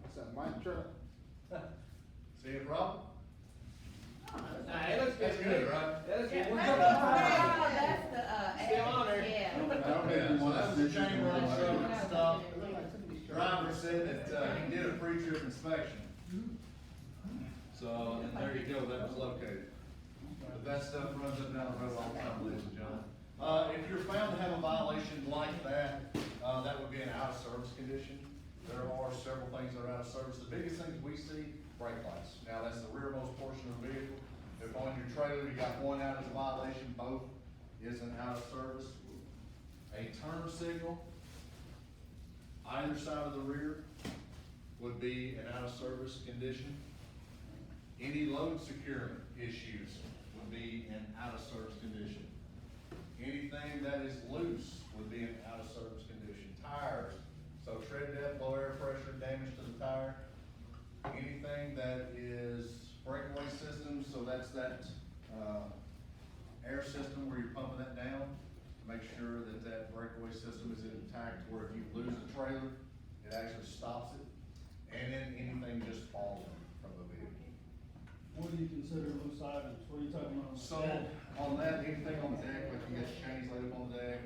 What's that, my truck? See a problem? Hey, let's That's good, right? Let's Yeah, we're that jumping- looks That's the, Stay on there. yeah. I don't think Yeah, you so want that's to the snitch chamber on on my truck truck. and stuff. Driver said that, he did a pre-trip inspection. So, and there you go, that was located. But that stuff runs up and down the road all the time, ladies and gentlemen. If you're found to have a violation like that, that would be an out-of-service condition. There are several things that are out of service. The biggest things we see, brake lights. Now, that's the rearmost portion of the vehicle. If on your trailer, you got one out as a violation, both is an out of service. A turn signal, either side of the rear would be an out of service condition. Any load securement issues would be an out of service condition. Anything that is loose would be an out of service condition. Tires, so tread depth, low air pressure, damage to the tire. Anything that is breakaway systems, so that's that, air system where you're pumping that down. Make sure that that breakaway system is intact, where if you lose the trailer, it actually stops it. And then anything just falling from the vehicle. What do you consider loose items? What are you talking about? So, on that, anything on the deck, like you got chains laid up on the deck,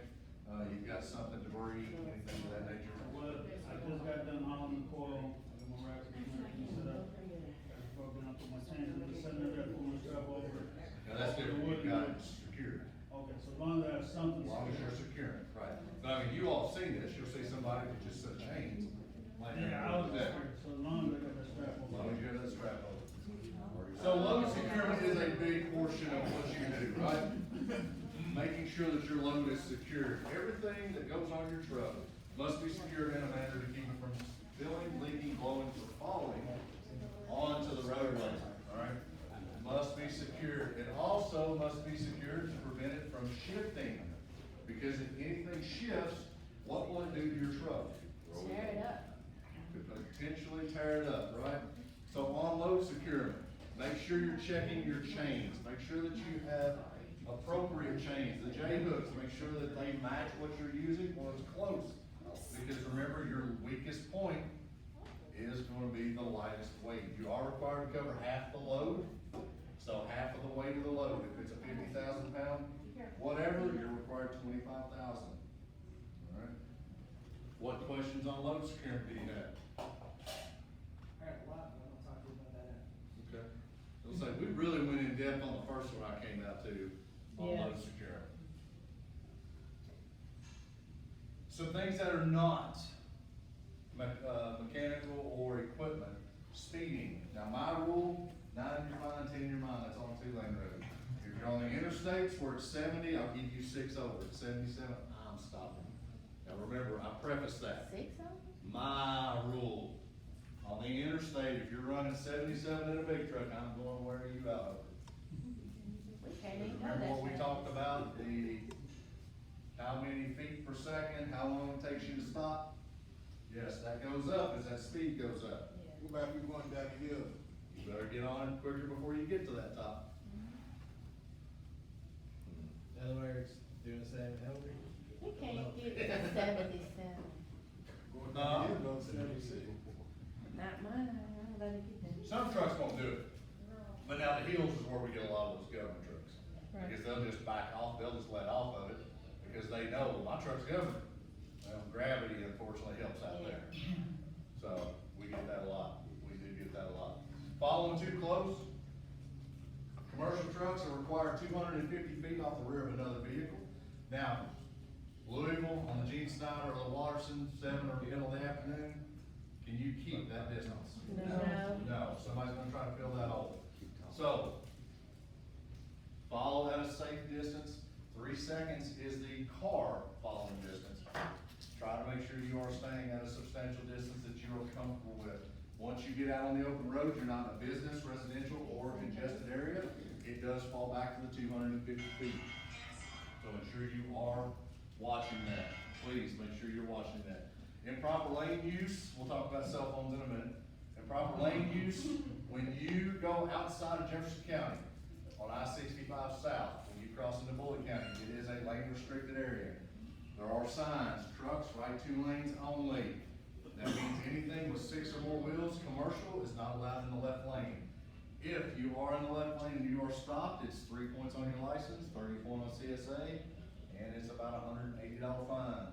you've got something debris, anything of that nature. What, I just got done hauling the coil, I got my racks set up, I broken up with my chains, I'm just sitting there, pulling the strap over it. Now, that's different, you've got it secured, Okay, so as long as I have something. as long as you're securing, right? But I mean, you all have seen this, you'll see somebody with just some chains. laying there Yeah, I on was the deck. just, so as long as I got that strap As over. long as you have that strap on. So load securement is a big portion of what you do, right? Making sure that your load is secured. Everything that goes on your truck must be secured in a manner to keep it from spilling, leaking, blowing, or falling onto the roadway, alright? Must be secured. It also must be secured to prevent it from shifting. Because if anything shifts, what will it do to your truck? Tear it up. Could potentially tear it up, right? So on load securement, make sure you're checking your chains, make sure that you have appropriate chains, the J-hooks, make sure that they match what you're using or it's close. Because remember, your weakest point is gonna be the lightest weight. You are required to cover half the load, so half of the weight of the load. If it's a 50,000 pound, whatever, you're required 25,000. Alright? What questions on load securement do you have? I have a lot, but I'll talk to you about that. Okay. So say, we really went in depth on the first one I came out to, on Yeah. load securement. Some things that are not mechanical or equipment, speeding. Now, my rule, 9 in your mind, 10 in your mind, that's on a 2-lane road. If you're on the interstates where it's 70, I'll give you 6 over. At 77, I'm stopping. Now, remember, I preface that. 6 of them? My rule. On the interstate, if you're running 77 in a big truck, I'm going where you out. We can't even know Remember that. what we talked about, the, how many feet per second, how long it takes you to stop? Yes, that goes up as that speed goes up. What about if we going down the hill? You better get on it quicker before you get to that top. lot of those government trucks. Right. Because they'll just back off, they'll just let off of it, because they know, well, my truck's government. Well, gravity unfortunately helps out there. So, we get that a lot, we do get that a lot. Following too close, commercial trucks are required 250 feet off the rear of another vehicle. Now, Louisville, on the Gene Snyder or the Watterson, 7 or 10 in the afternoon, can you keep that distance? No. No, somebody's gonna try to fill that hole. So, follow at a safe distance. 3 seconds is the car following distance. Try to make sure you are staying at a substantial distance that you are comfortable with. Once you get out on the open road, you're not in a business, residential, or congested area, it does fall back to the 250 feet. So ensure you are watching that. Please make sure you're watching that. Improper lane use, we'll talk about cell phones in a minute. Improper lane use, when you go outside of Jefferson County on I-65 South, when you cross into Bullitt County, it is a lane restricted area. There are signs, trucks, right 2 lanes only. That means anything with 6 or more wheels, commercial, is not allowed in the left lane. If you are in the left lane and you are stopped, it's 3 points on your license, 30 points on CSA, and it's about a $180 fine.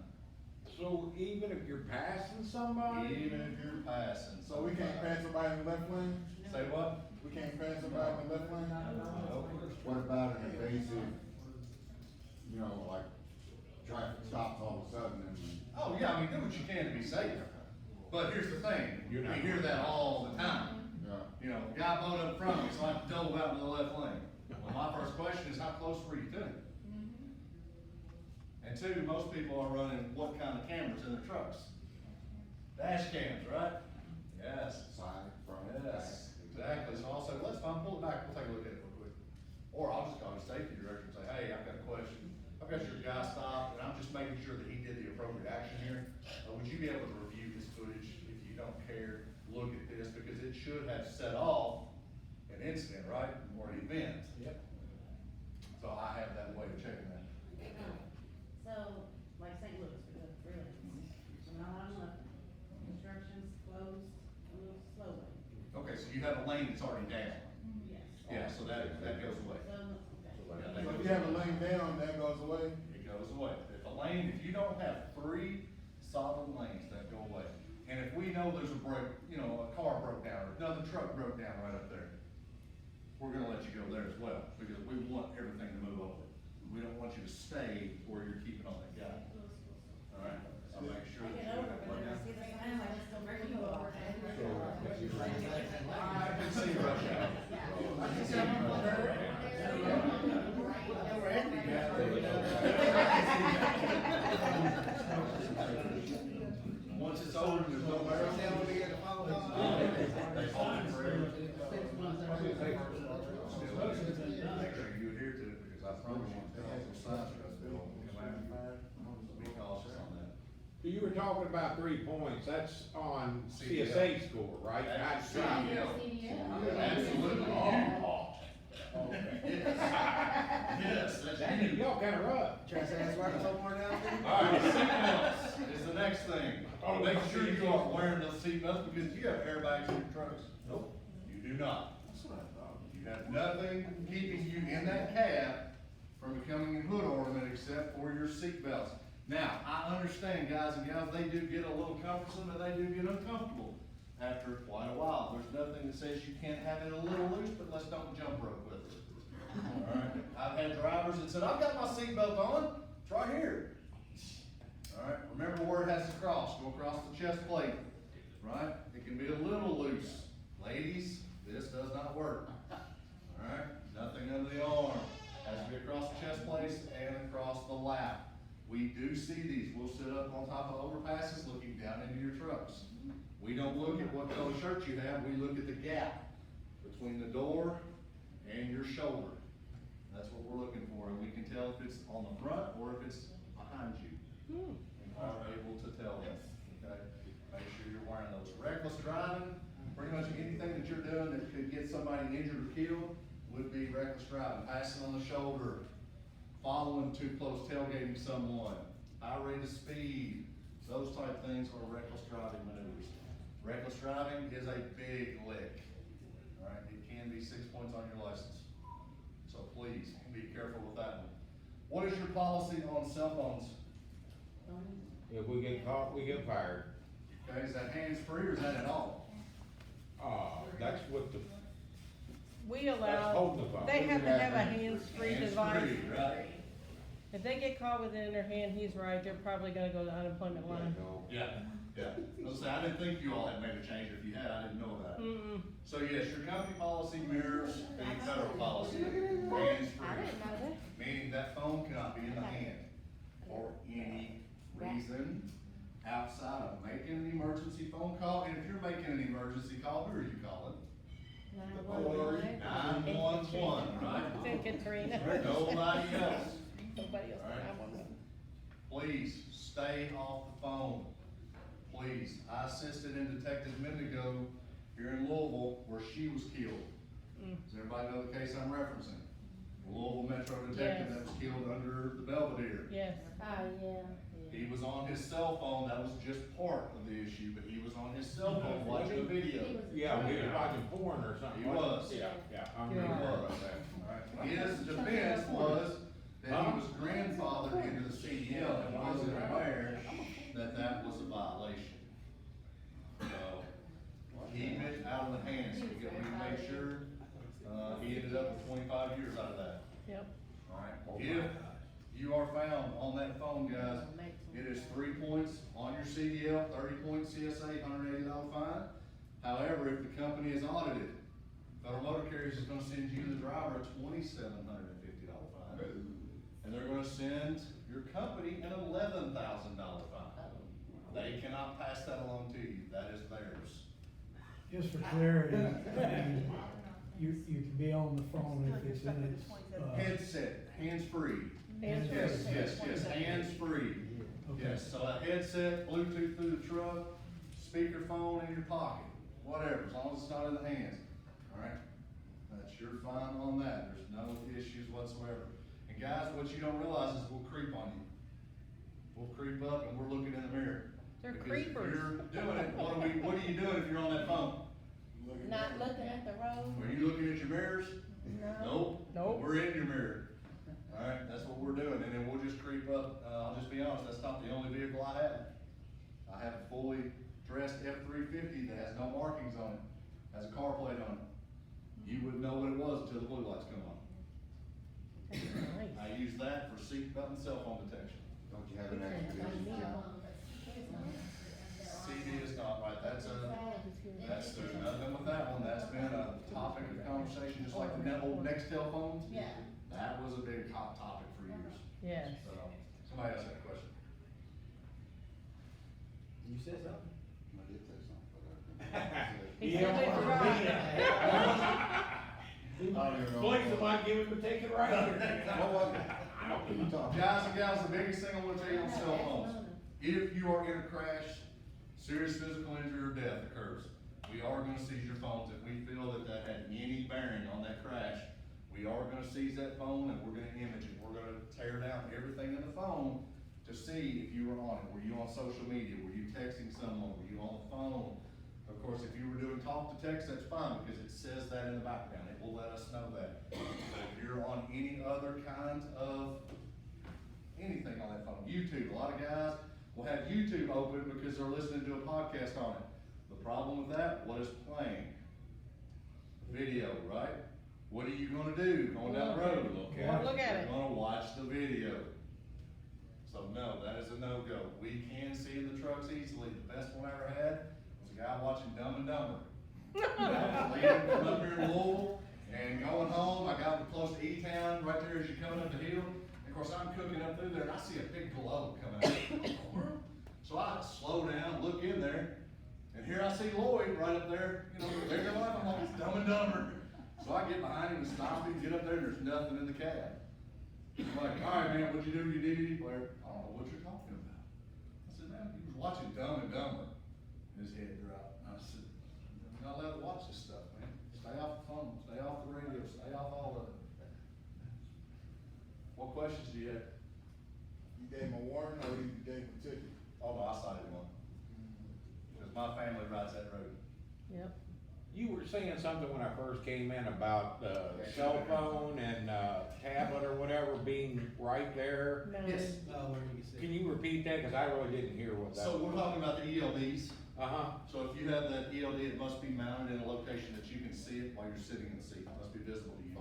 So even if you're passing somebody? Even if you're passing. So we can't pass somebody in the left lane? Say what? We can't pass somebody in the left lane? What about an invasive, you know, like traffic stops all of a sudden and? Oh, yeah, I mean, do what you can to be safe. But here's the thing, we hear that all the time. Yeah. You know, guy blowed up in front of me, so I dove out in the left lane. Well, my first question is, how close were you to him? And 2, most people are running what kind of cameras in their trucks? Dash cams, right? Yes. Side, front, Yes, back. exactly. So I'll say, let's fine, pull it back, we'll take a look at it real quick. Or I'll just call the safety director and say, hey, I've got a question. I've got your guy stopped, and I'm just making sure that he did the appropriate action here. Would you be able to review this footage? If you don't care, look at this, because it should have set off an incident, right? Or an event. Yep. So I have that way of checking that. So, like St. Louis, because really, we're not on left, construction's closed, a little slowly. Okay, so you have a lane that's already down. Yes. Yeah, so that goes away. So, okay. Yeah, that So goes if you have a away. lane down, that goes away? It goes away. If you don't have 3 solid lanes, that go away. And if we know there's a car broke down, or another truck broke down right up there, we're gonna let you go there as well, because we want everything to move over. We don't want you to stay where you're keeping on that guy. All right? So make sure I that get you're. over, but when I see the sign, I just don't bring you over. I can see rush hour. Once it's over, there's no barrel. They hold it forever. Make sure you adhere to it, because I promise you, those signs are gonna come out. Be cautious on that. So you were talking about 3 points, that's on CDL. CSA score, right? Not driving. Absolutely. Yes, that's Dang, you. y'all kinda rough. Try to say that's right, somewhere down there? All right, seatbelts is the next thing. Make sure you are wearing those seatbelts, because you have airbags in your trucks. Nope. You do not. That's what I thought. You have nothing keeping you in that cab from becoming a hood ornament except for your seatbelts. Now, I understand, guys and gals, they do get a little cumbersome and they do get uncomfortable after quite a while. There's nothing that says you can't have it a little loose, but let's don't jump rope with it. Alright, I've had drivers that said, I've got my seatbelt on, it's right here. Alright, remember where it has to cross, go across the chest plate, right? It can be a little loose. Ladies, this does not work. Alright, nothing under the arm, has to be across the chest plate and across the lap. We do see these, we'll sit up on top of overpasses looking down into your trucks. We don't look at what color shirt you have, we look at the gap between the door and your shoulder. That's what we're looking for, and we can tell if it's on the front or if it's behind you. And are able to tell us, okay? Make sure you're wearing those. Reckless driving, pretty much anything that you're doing that could get somebody injured or killed would be reckless driving. Passing on the shoulder, following too close, tailgating someone, high rate of speed, those type things are reckless driving maneuvers. Reckless driving is a big lick, all right? It can be 6 points on your license. What is your policy on cell phones? If we get caught, we get fired. Okay, is that hands-free or is that at all? That's what the, We that's allow, holding the phone. they have to have a hands-free device. Hands-free, right? If they get caught with it in their hand, he's right, they're probably gonna go to the unemployment line. Yeah, yeah. Let's say, I didn't think you all had made a change. If you had, I didn't know about it. Mm-mm. So yes, your company policy mirrors the federal policy, I didn't hands-free. know that. Meaning that phone cannot be in the hand for any reason outside of making an emergency phone call. And if you're making an emergency call, who are you calling? 911. 911, right? Then Katrina. Nobody else. Nobody else. Alright. Please, stay off the phone. Please, I assisted in Detective Mendigo here in Louisville where she was killed. Does everybody know the case I'm referencing? Louisville Metro detective that was killed under the Belvedere. Yes. Yeah. He was on his cell phone, that was just part of the issue, but he was on his cell phone watching a video. Yeah, we was watching porn or something. He was. Yeah, yeah, I'm He reading was. about that. His defense was that he was grandfathered into the CDL and wasn't aware that that was a violation. So, keep it out of the hands, because we made sure, he ended up with 25 years out of that. Yep. Alright, if you are found on that phone, guys, it is 3 points on your CDL, 30 point CSA, $180 fine. However, if the company is audited, Federal Motor Carriers is gonna send you, the driver, a $2,750 fine. And they're gonna send your company an $11,000 fine. They cannot pass that along to you, that is theirs. Just for clarity, you can be on the phone if it's in its, Headset, hands-free. Hands-free. Yes, hands-free. Okay. Yes, so a headset, Bluetooth through the truck, speakerphone in your pocket, whatever, as long as it's not in the hands, alright? That's your fine on that, there's no issues whatsoever. And guys, what you don't realize is we'll creep on you. We'll creep up and we're looking in the mirror. They're Because creepers. if you're doing it, what are you doing if you're on that phone? Not looking at the road. Are you looking at your mirrors? Nope. Nope. We're in your mirror. Alright, that's what we're doing, and then we'll just creep up, I'll just be honest, that's not the only vehicle I have. I have a fully dressed F-350 that has no markings on it, has a car plate on it. You wouldn't know what it was until the blue lights come on. Nice. I use that for seat belt and cell phone detection. Don't you have an extra? CD is not right, there's nothing with that one, that's been a topic of conversation, just like the old Nextel phones. Yeah. That was a big hot topic for years. Yes. So, somebody else had a question? You said something? I did say something. He Yeah, said we well, forgot. I don't even know. Please, somebody give him a ticket right here. What was it? What are you talking? Guys and gals, the biggest thing I wanna tell you on cell phones, if you are in a crash, serious physical injury or death occurs, we are gonna seize your phones. If we feel that that had any bearing on that crash, we are gonna seize that phone and we're gonna image it. We're gonna tear down everything in the phone to see if you were on it. Were you on social media? Were you texting someone? Were you on the phone? Of course, if you were doing talk to text, that's fine because it says that in the background. It will let us know that. But if you're on any other kind of anything on that phone, YouTube, a lot of guys will have YouTube open because they're listening to a podcast on it. The problem with that, what is playing? Video, right? What are you gonna do going down the road? Look at it. You're gonna watch the video. So no, that is a no-go. We can see in the trucks easily. The best one I ever had was a guy watching Dumb and Dumber. I was leaving from up here in Louisville and going home. I got close to E-Town, right there as you're coming up the hill. Of course, I'm cooking up through there and I see a big glow coming out. So I slow down, look in there, and here I see Lloyd right up there, you know, bigger life. I'm like, it's Dumb and Dumber. So I get behind him and stop him, get up there, and there's nothing in the cab. I'm like, all right, man, what'd you do with your DVD player? I don't know what you're talking about. I said, man, he was watching Dumb and Dumber. His head dropped. I said, you're not allowed to watch this stuff, man. Stay off the phone, stay off the radio, stay off all of it. What questions do you have? You gave him a warning or you gave him a ticket? Oh, no, I cited one. Because my family rides that road. Yep. You were saying something when I first came in about cell phone and tablet or whatever being right there? No. Yes. Can you repeat that, cause I really didn't hear what that So was. we're talking about the ELDs. Uh-huh, So if you have that ELD, it must be mounted in a location that you can see it while you're sitting in the seat. It must be visible to you.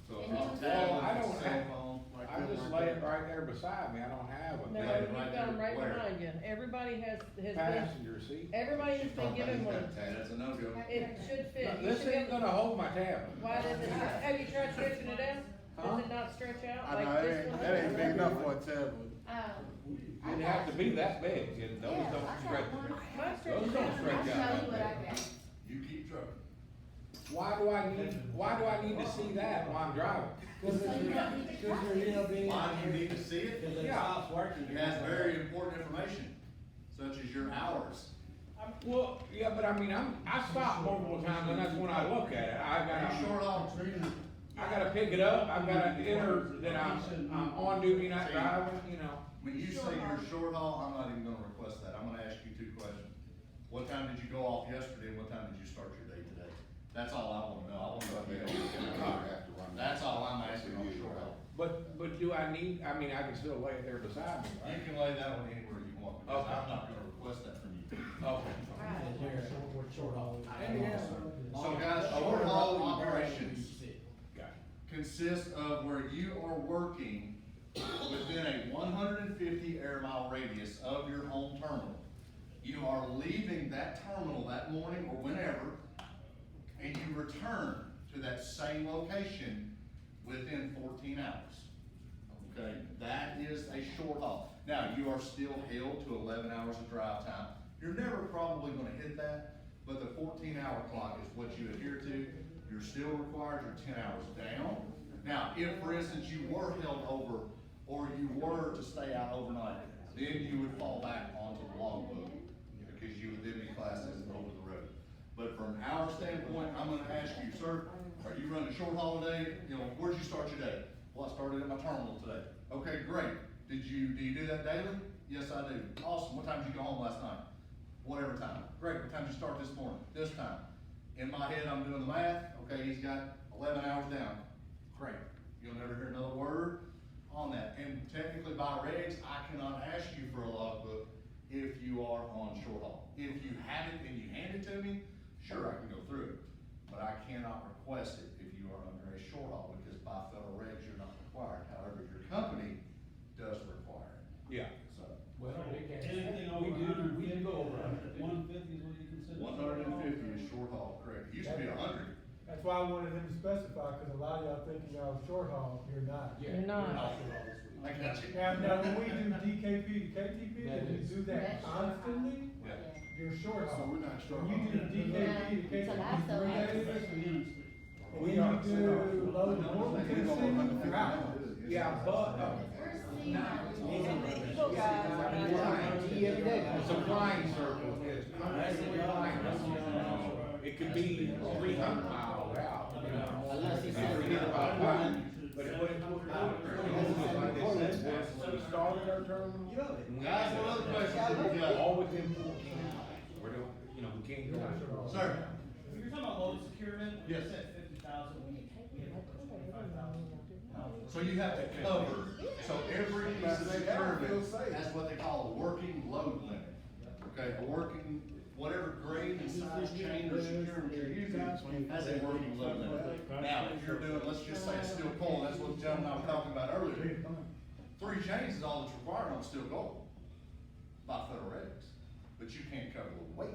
So if it's a Well, I tablet, don't a cell have- phone. I just lay it right there beside me, I don't have No, a Right you've got them right there. behind you. Everybody has been, passenger seat. everybody has been given one. That's a no-go. It should fit. You This should be ain't able gonna to- hold my tablet. Why does it, have you tried stretching it out? Huh? Does it not stretch out I like know, this one? that ain't big enough for a tablet. It'd have to be that big, and those Yeah, don't I got stretch. one. Mine stretches Those don't out. stretch out. You keep trucking. Why do I need to see that while I'm driving? Cause your ELD. Why do you need to see it? Cause it Yeah. stops working. It has very important information, such as your hours. Well, yeah, but I mean, I stop multiple times, and that's when I look at it, Are you short haul? I gotta pick it up, I've gotta enter that I'm on duty, not driving, you know. When you say you're short haul, I'm not even gonna request that. I'm gonna ask you two questions. What time did you go off yesterday, and what time did you start your day today? That's all I wanna know. I wanna know if you have a car. That's all I'm asking on short haul. But do I need, I mean, I can still lay it there beside me, You right? can lay that one anywhere you want, because Okay. I'm not gonna request that from you. Okay. So guys, short haul operations Got it. consist of where you are working within a 150 air mile radius of your home terminal. You are leaving that terminal that morning or whenever, and you return to that same location within 14 hours. Okay, that is a short haul. Now, you are still held to 11 hours of drive time. You're never probably gonna hit that, but the 14-hour clock is what you adhere to. You're still required your 10 hours down. Now, if, for instance, you were held over, or you were to stay out overnight, then you would fall back onto the logbook, because you would then be classed as over the road. But from our standpoint, I'm gonna ask you, sir, are you running a short holiday? You know, where'd you start your day? Well, I started at my terminal today. Okay, great. Do you do that daily? Yes, I do. Awesome. What time did you go home last night? Whatever time. Great. What time did you start this morning? This time. In my head, I'm doing the math. Okay, he's got 11 hours down. Great. You'll never hear another word on that. And technically by regs, I cannot ask you for a logbook if you are on short haul. If you have it and you hand it to me, sure, I can go through it. But I cannot request it if you are under a short haul, because by federal regs, you're not required. However, your company does require it. Yeah. So, Anything over we do go over 150 is what you consider. 150 is short haul, correct. It used to be 100. That's why I wanted them to specify, cause a lot of y'all thinking y'all short haul, you're not. You're not. I got you. Now, when we do DKP to KTP, and you do that That's short haul. constantly, Yeah. you're short So haul. we're not short When you do haul. DKP to KTP Till I sell 3 it. days, when you do load and forward We go Tennessee, 150 you're out. miles. Yeah, but, it's a flying circle, it's constantly flying. It could be 300 miles out, you know. Unless he It's says- 300 miles out. But it wouldn't, when we started our terminal. Guys, what other questions have you got? All within 14 hours. We're doing, you know, we can't go. Sir? If you're talking about load securement, you Yes. said 50,000, we hit 25,000. So you have to cover, so every piece of securement has what they call a working load limit. Okay, a working, whatever grade and size chain or securement you're using has a working load limit. Now, if you're doing, let's just say steel coil, that's what the gentleman I was talking about earlier. 3 chains is all that's required on steel coil by federal regs, but you can't cover the weight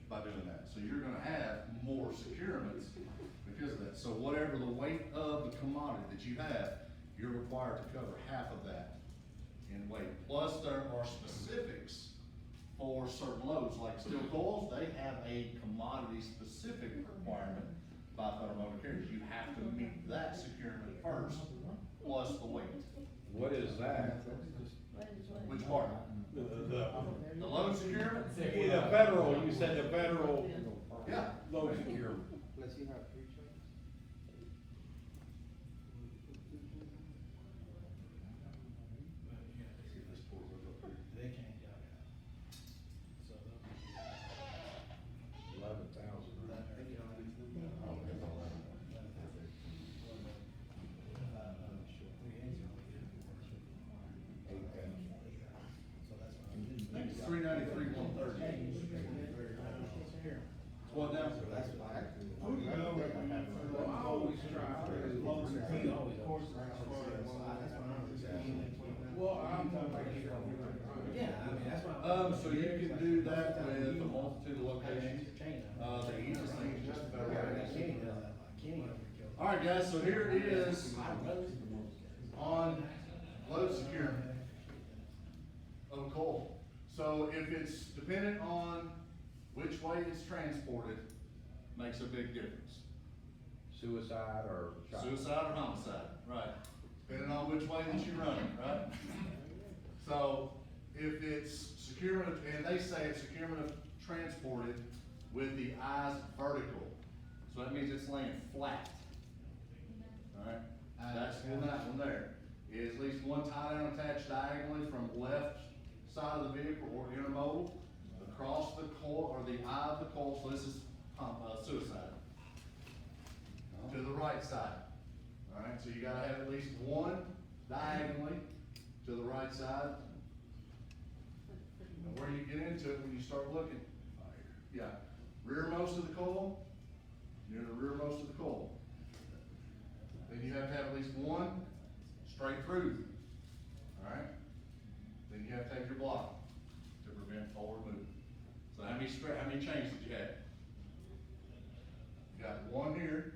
by doing that. So you're gonna have more securements because of that. So whatever the weight of the commodity that you have, you're required to cover half of that in weight. Plus, there are specifics for certain loads, like steel coils, they have a commodity-specific requirement by federal motor carriers. You have to meet that securement first, plus the weight. What is that? Which part? The The load securement? federal, you said the federal Yeah. load secure. Unless you have 3 chains. They can't got it. So, 11,000. Well, I'm talking about here. Yeah, I mean, that's why. So you can do that with a multitude of locations. The easiest thing is just about Kenny does that, like Kenny over here. Alright guys, so here it is on load securement of coal. So if it's dependent on which way it's transported, makes a big difference. Suicide or shot. Suicide or homicide, right, depending on which way that you're running, right? So, if it's securement, and they say it's securement of transported with the eyes vertical, so that means it's laying flat. Alright, that's one, that one there, is at least one tie down attached diagonally from left side of the vehicle or intermodal, across the coil, or the eye of the coil, so this is, suicide. To the right side. Alright, so you gotta have at least one diagonally to the right side. And where you get into it when you start looking, yeah, rearmost of the coil, near the rearmost of the coil. Then you have to have at least one straight through, alright? Then you have to have your block to prevent forward movement. So how many chains did you have? You got one here,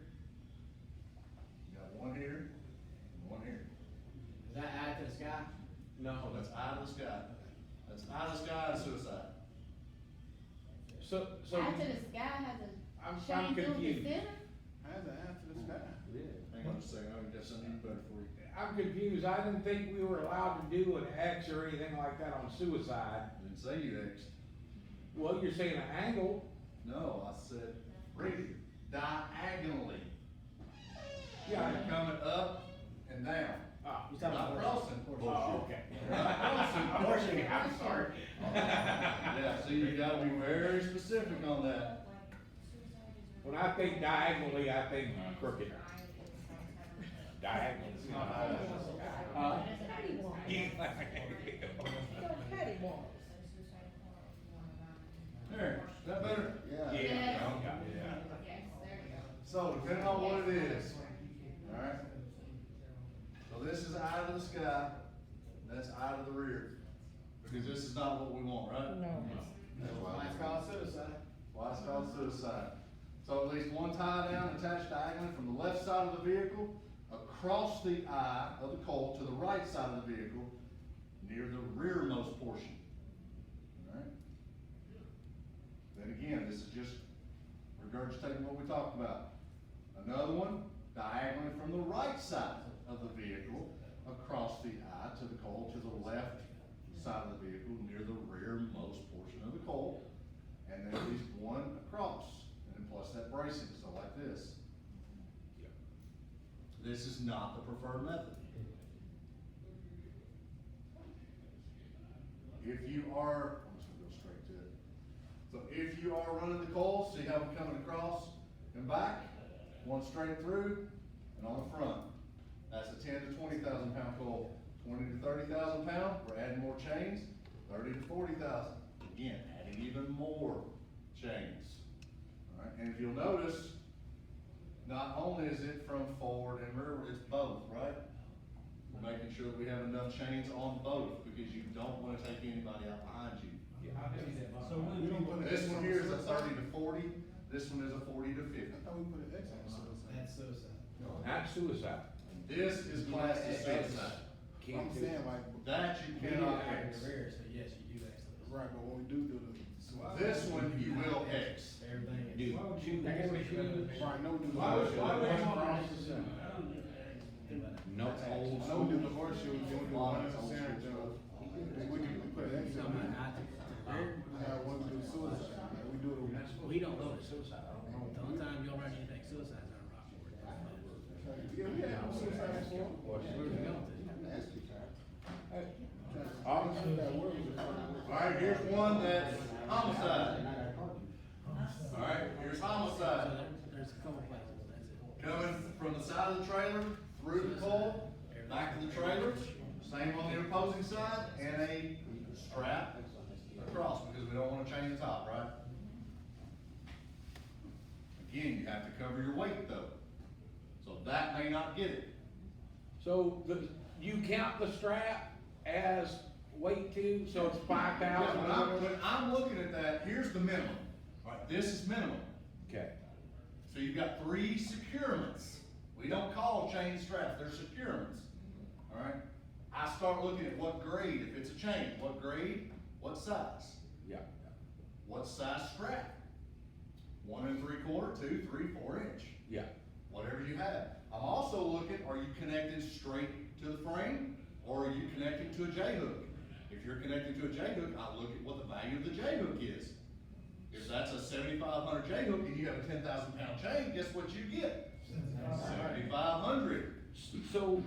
you got one here, and one here. Is that eye to the sky? No, that's eye to the sky. That's eye to the sky and suicide. So, After the sky has a I'm chain through the confused. center? How's the eye to the sky? Hang on just a second, I've got something better for you. I'm confused, I didn't think we were allowed to do an X or anything like that on suicide. Didn't say you X. Well, you're saying an angle, No, I said, read it, diagonally. yeah. You're coming up and down. Oh, You're You're not talking crossing. oh, okay. You're not crossing. Okay, I'm sorry. Yeah, so you gotta be very specific on that. When I think diagonally, I think crooked. Diagonally. Petty ones. Petty ones. There, is that better? Yeah. Yeah. Yes. Yeah. Yes, there you go. So depending on what it is, alright? So this is eye to the sky, that's eye to the rear, because this is not what we want, right? No. That's Why it's called suicide. why it's called suicide. So at least one tie down attached diagonally from the left side of the vehicle, across the eye of the coil to the right side of the vehicle, near the rearmost portion. Alright? Then again, this is just regurgitating what we talked about. Another one, diagonally from the right side of the vehicle, across the eye to the coil to the left side of the vehicle, near the rearmost portion of the coil, and then at least one across, and then plus that bracing, so like this. This is not the preferred method. If you are, I'm just gonna go straight to it. So if you are running the coil, see how we're coming across and back, one straight through and on the front. That's a 10 to 20,000 pound coil. 20 to 30,000 pound, we're adding more chains. 30 to 40,000, again, adding even more chains. All right, and if you'll notice, not only is it from forward and rear, it's both, right? We're making sure that we have enough chains on both, because you don't wanna take anybody out behind you. So when people. This one here is a 30 to 40, this one is a 40 to 50. I thought we put an X on suicide. That's suicide. Not suicide. This is classed as suicide. I'm saying like, That you You cannot do X. the rear, so yes, you do actually. right, but when we do the suicide. This one you will X. Everything is. Do two more shoes. Right, no, we do the Why would- why would you horseshoe. want I don't do that. No old No, we do the horseshoe, then we do one in the Old center, school. we can put an X You on talking it. about eye to the rear? When we do suicide, like, we do it. We don't go to suicide. The only time you'll run anything suicide is on Rockport. Yeah, we had suicide before. Where we going to? Alright, here's one that's homicide. Alright, here's So homicide. there's a couple places, that's it. Coming from the side of the trailer, through the coil, back to the trailer, same on the opposing side, and a strap across, because we don't wanna chain the top, right? Again, you have to cover your weight though, so that may not get it. So you count the strap as weight too, so it's 5,000? When I'm looking at that, here's the minimum. All right, this is minimum. Okay, So you've got 3 securements. We don't call chain straps, they're securements. All right? I start looking at what grade, if it's a chain, what grade, what size, yeah. what size strap. 1 3/4, 2, 3, 4 inch, Yeah, whatever you have. I'm also looking, are you connected straight to the frame, or are you connected to a J-hook? If you're connected to a J-hook, I look at what the value of the J-hook is. If that's a 7,500 J-hook and you have a 10,000 pound chain, guess what you get? 7,500. so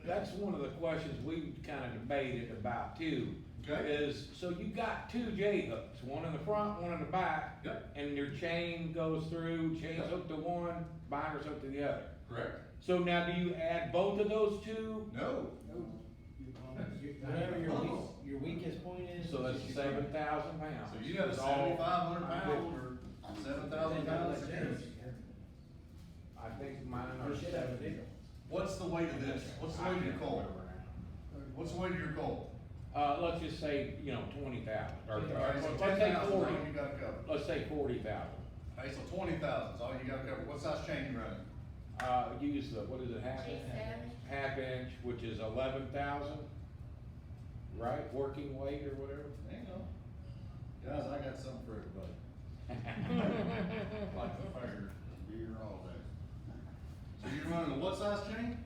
that's one of the questions we kind of debated about too. Okay. Is, so you got 2 J-hooks, one in the front, one in the back. Yep. And your chain goes through, chain's Yep. hooked to one, binder's hooked to the other. Correct? So now do you add both of those 2? No. Whatever your weakest point is. So that's 7,000 pounds. So you have a It's all- 7,500 pound or 7,000 pound securement. I think mine are 70. What's the weight of this? What's the weight of your coal? What's the weight of your coal? Let's just say, 20,000, or, Alright, so let's say 10,000 is 40, all you gotta cover. let's say 40,000. Okay, so 20,000 is all you gotta cover. What size chain you running? Use the, what is it, half inch? Half inch, which is 11,000, right, working weight or whatever? Hang on. Guys, I got something for everybody. Like the fair. Be here all day. So you're running a what size chain?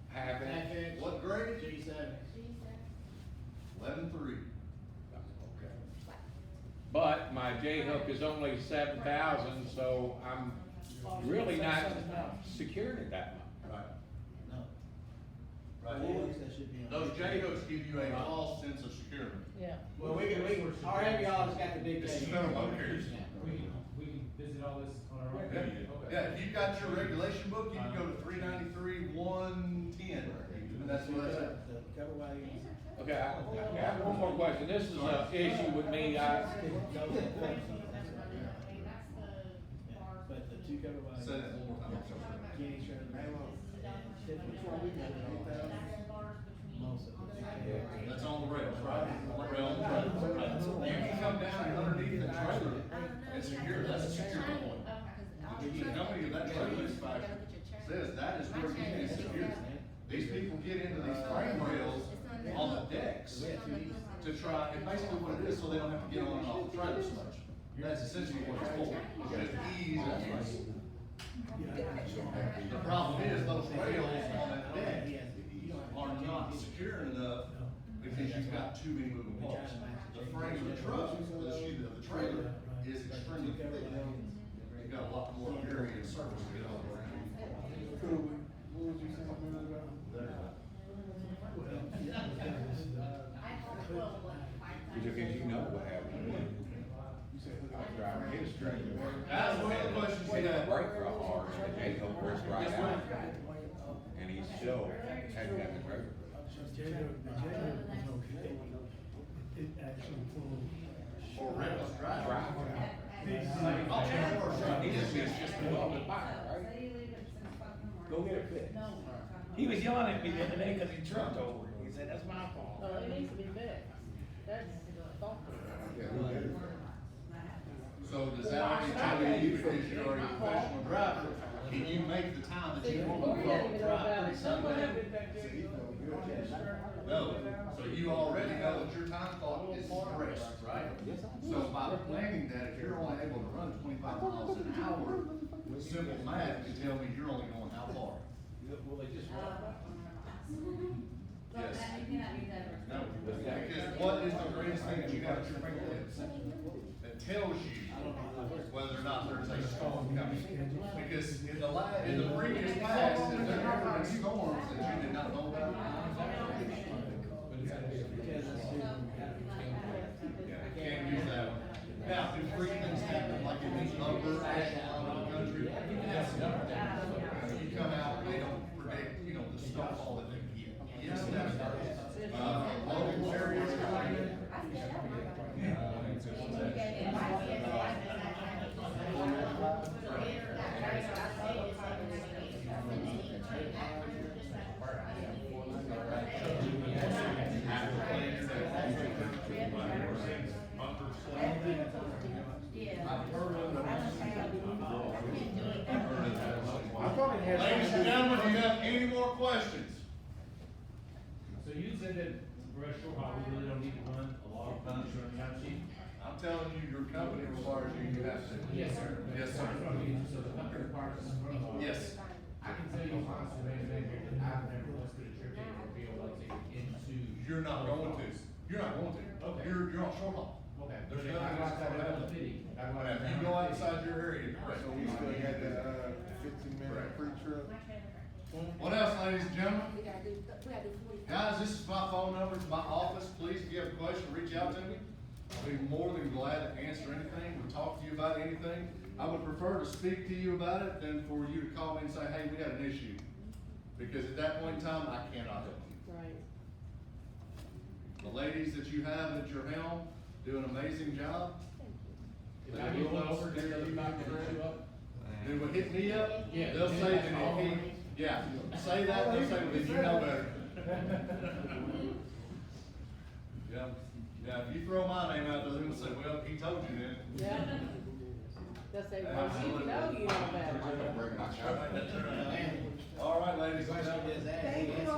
Half inch. What grade? G7. 11.3. Okay. But my J-hook is only 7,000, so I'm really not securing it that much. Right. No. Right. That should be on. Those J-hooks give you a false sense of security. Yeah. Well, our heavy haul's got the big. This is J. minimum here. We can visit all this on our own. Yeah, Okay. yeah, if you've got your regulation book, you can go to 393, 110, and that's what that's at. The cover wagon. Okay, I have one more question. This is an issue with me. But the 2 cover wagons. Say that one more time. I'm sorry. Kenny Shredder. Most of it. That's on the rails, right? On the rail, right. You can come down underneath the trailer and secure, that's a secure point. The company of that trailer manufacturer says that is where you can secure. These people get into these frame rails on the decks to try, and basically what it is, so they don't have to get on and off the trailer so much. That's essentially what it's for, just ease of use. The problem is, those rails on that deck are not secure enough because you've got too many moving parts. The frame of the truck, or the sheet of the trailer, is extremely thick. You've got a lot more area and surface to get all around. Because you know what happened. I was driving his trailer. That's one of the questions we Brake had. real hard, and the J-hook was right out. And he still hadn't got the trailer. The J-hook was okay. It actually pulled. For rails, Right. right? Oh, he just above the bike, right? Go get it fixed. He was yelling at me the other day because he tripped over it. He said, that's my fault. So it needs to be fixed. That's thoughtful. So does that already tell you, because you're already a professional driver, can you make the time that you want to Corey go doesn't even know about drive it. 37 minutes? No, so you already know that your time clock is stressed, right? So by planning that, if you're only able to run 25 miles an hour, simple math can tell me you're only going how far? Well, they just. Yes. You cannot use that. No, because what is the greatest thing that you got at your fingertips that tells you whether or not there's a storm coming? Because in the previous past, has there ever been storms that you did not know about? Yeah, can't use that one. Now, do freak things happen, like in these upper echelon of the country? Yes. You come out, they don't predict, the snowfall that they get. Yes, that's, local areas. So you said that for a short haul, we really don't need to run a log bunch or a count sheet? I'm telling you, your company requires you have to. Yes, sir. Yes, sir. So the company requires us to run a log. Yes. I can tell you honestly, man, that I've never once put a trip in or be able to take it into. You're not going to. You're not going to. Okay. You're on short haul. Okay. There's But if nothing I go that's outside gonna that happen. other city, I go If outside you that go other outside city. your area, correct. So we still got the, 15-minute Correct. pre-trip? What else, ladies and gentlemen? We gotta do 40. Guys, this is my phone number, it's my office, please, if you have a question, reach out to me. I'll be more than glad to answer anything, or talk to you about anything. I would prefer to speak to you about it than for you to call me and say, hey, we got an issue. Because at that point in time, I cannot help you. Right. The ladies that you have at your helm do an amazing job. If I get pulled over, does the other cop gonna show up? They would hit me up, Yeah. they'll say that if he, yeah, say that, they'll say, well, then you know better. Yeah, yeah, if you throw my name out there, they're gonna say, well, he told you then. Yeah. They'll say, well, you know you know better. All right, ladies and gentlemen.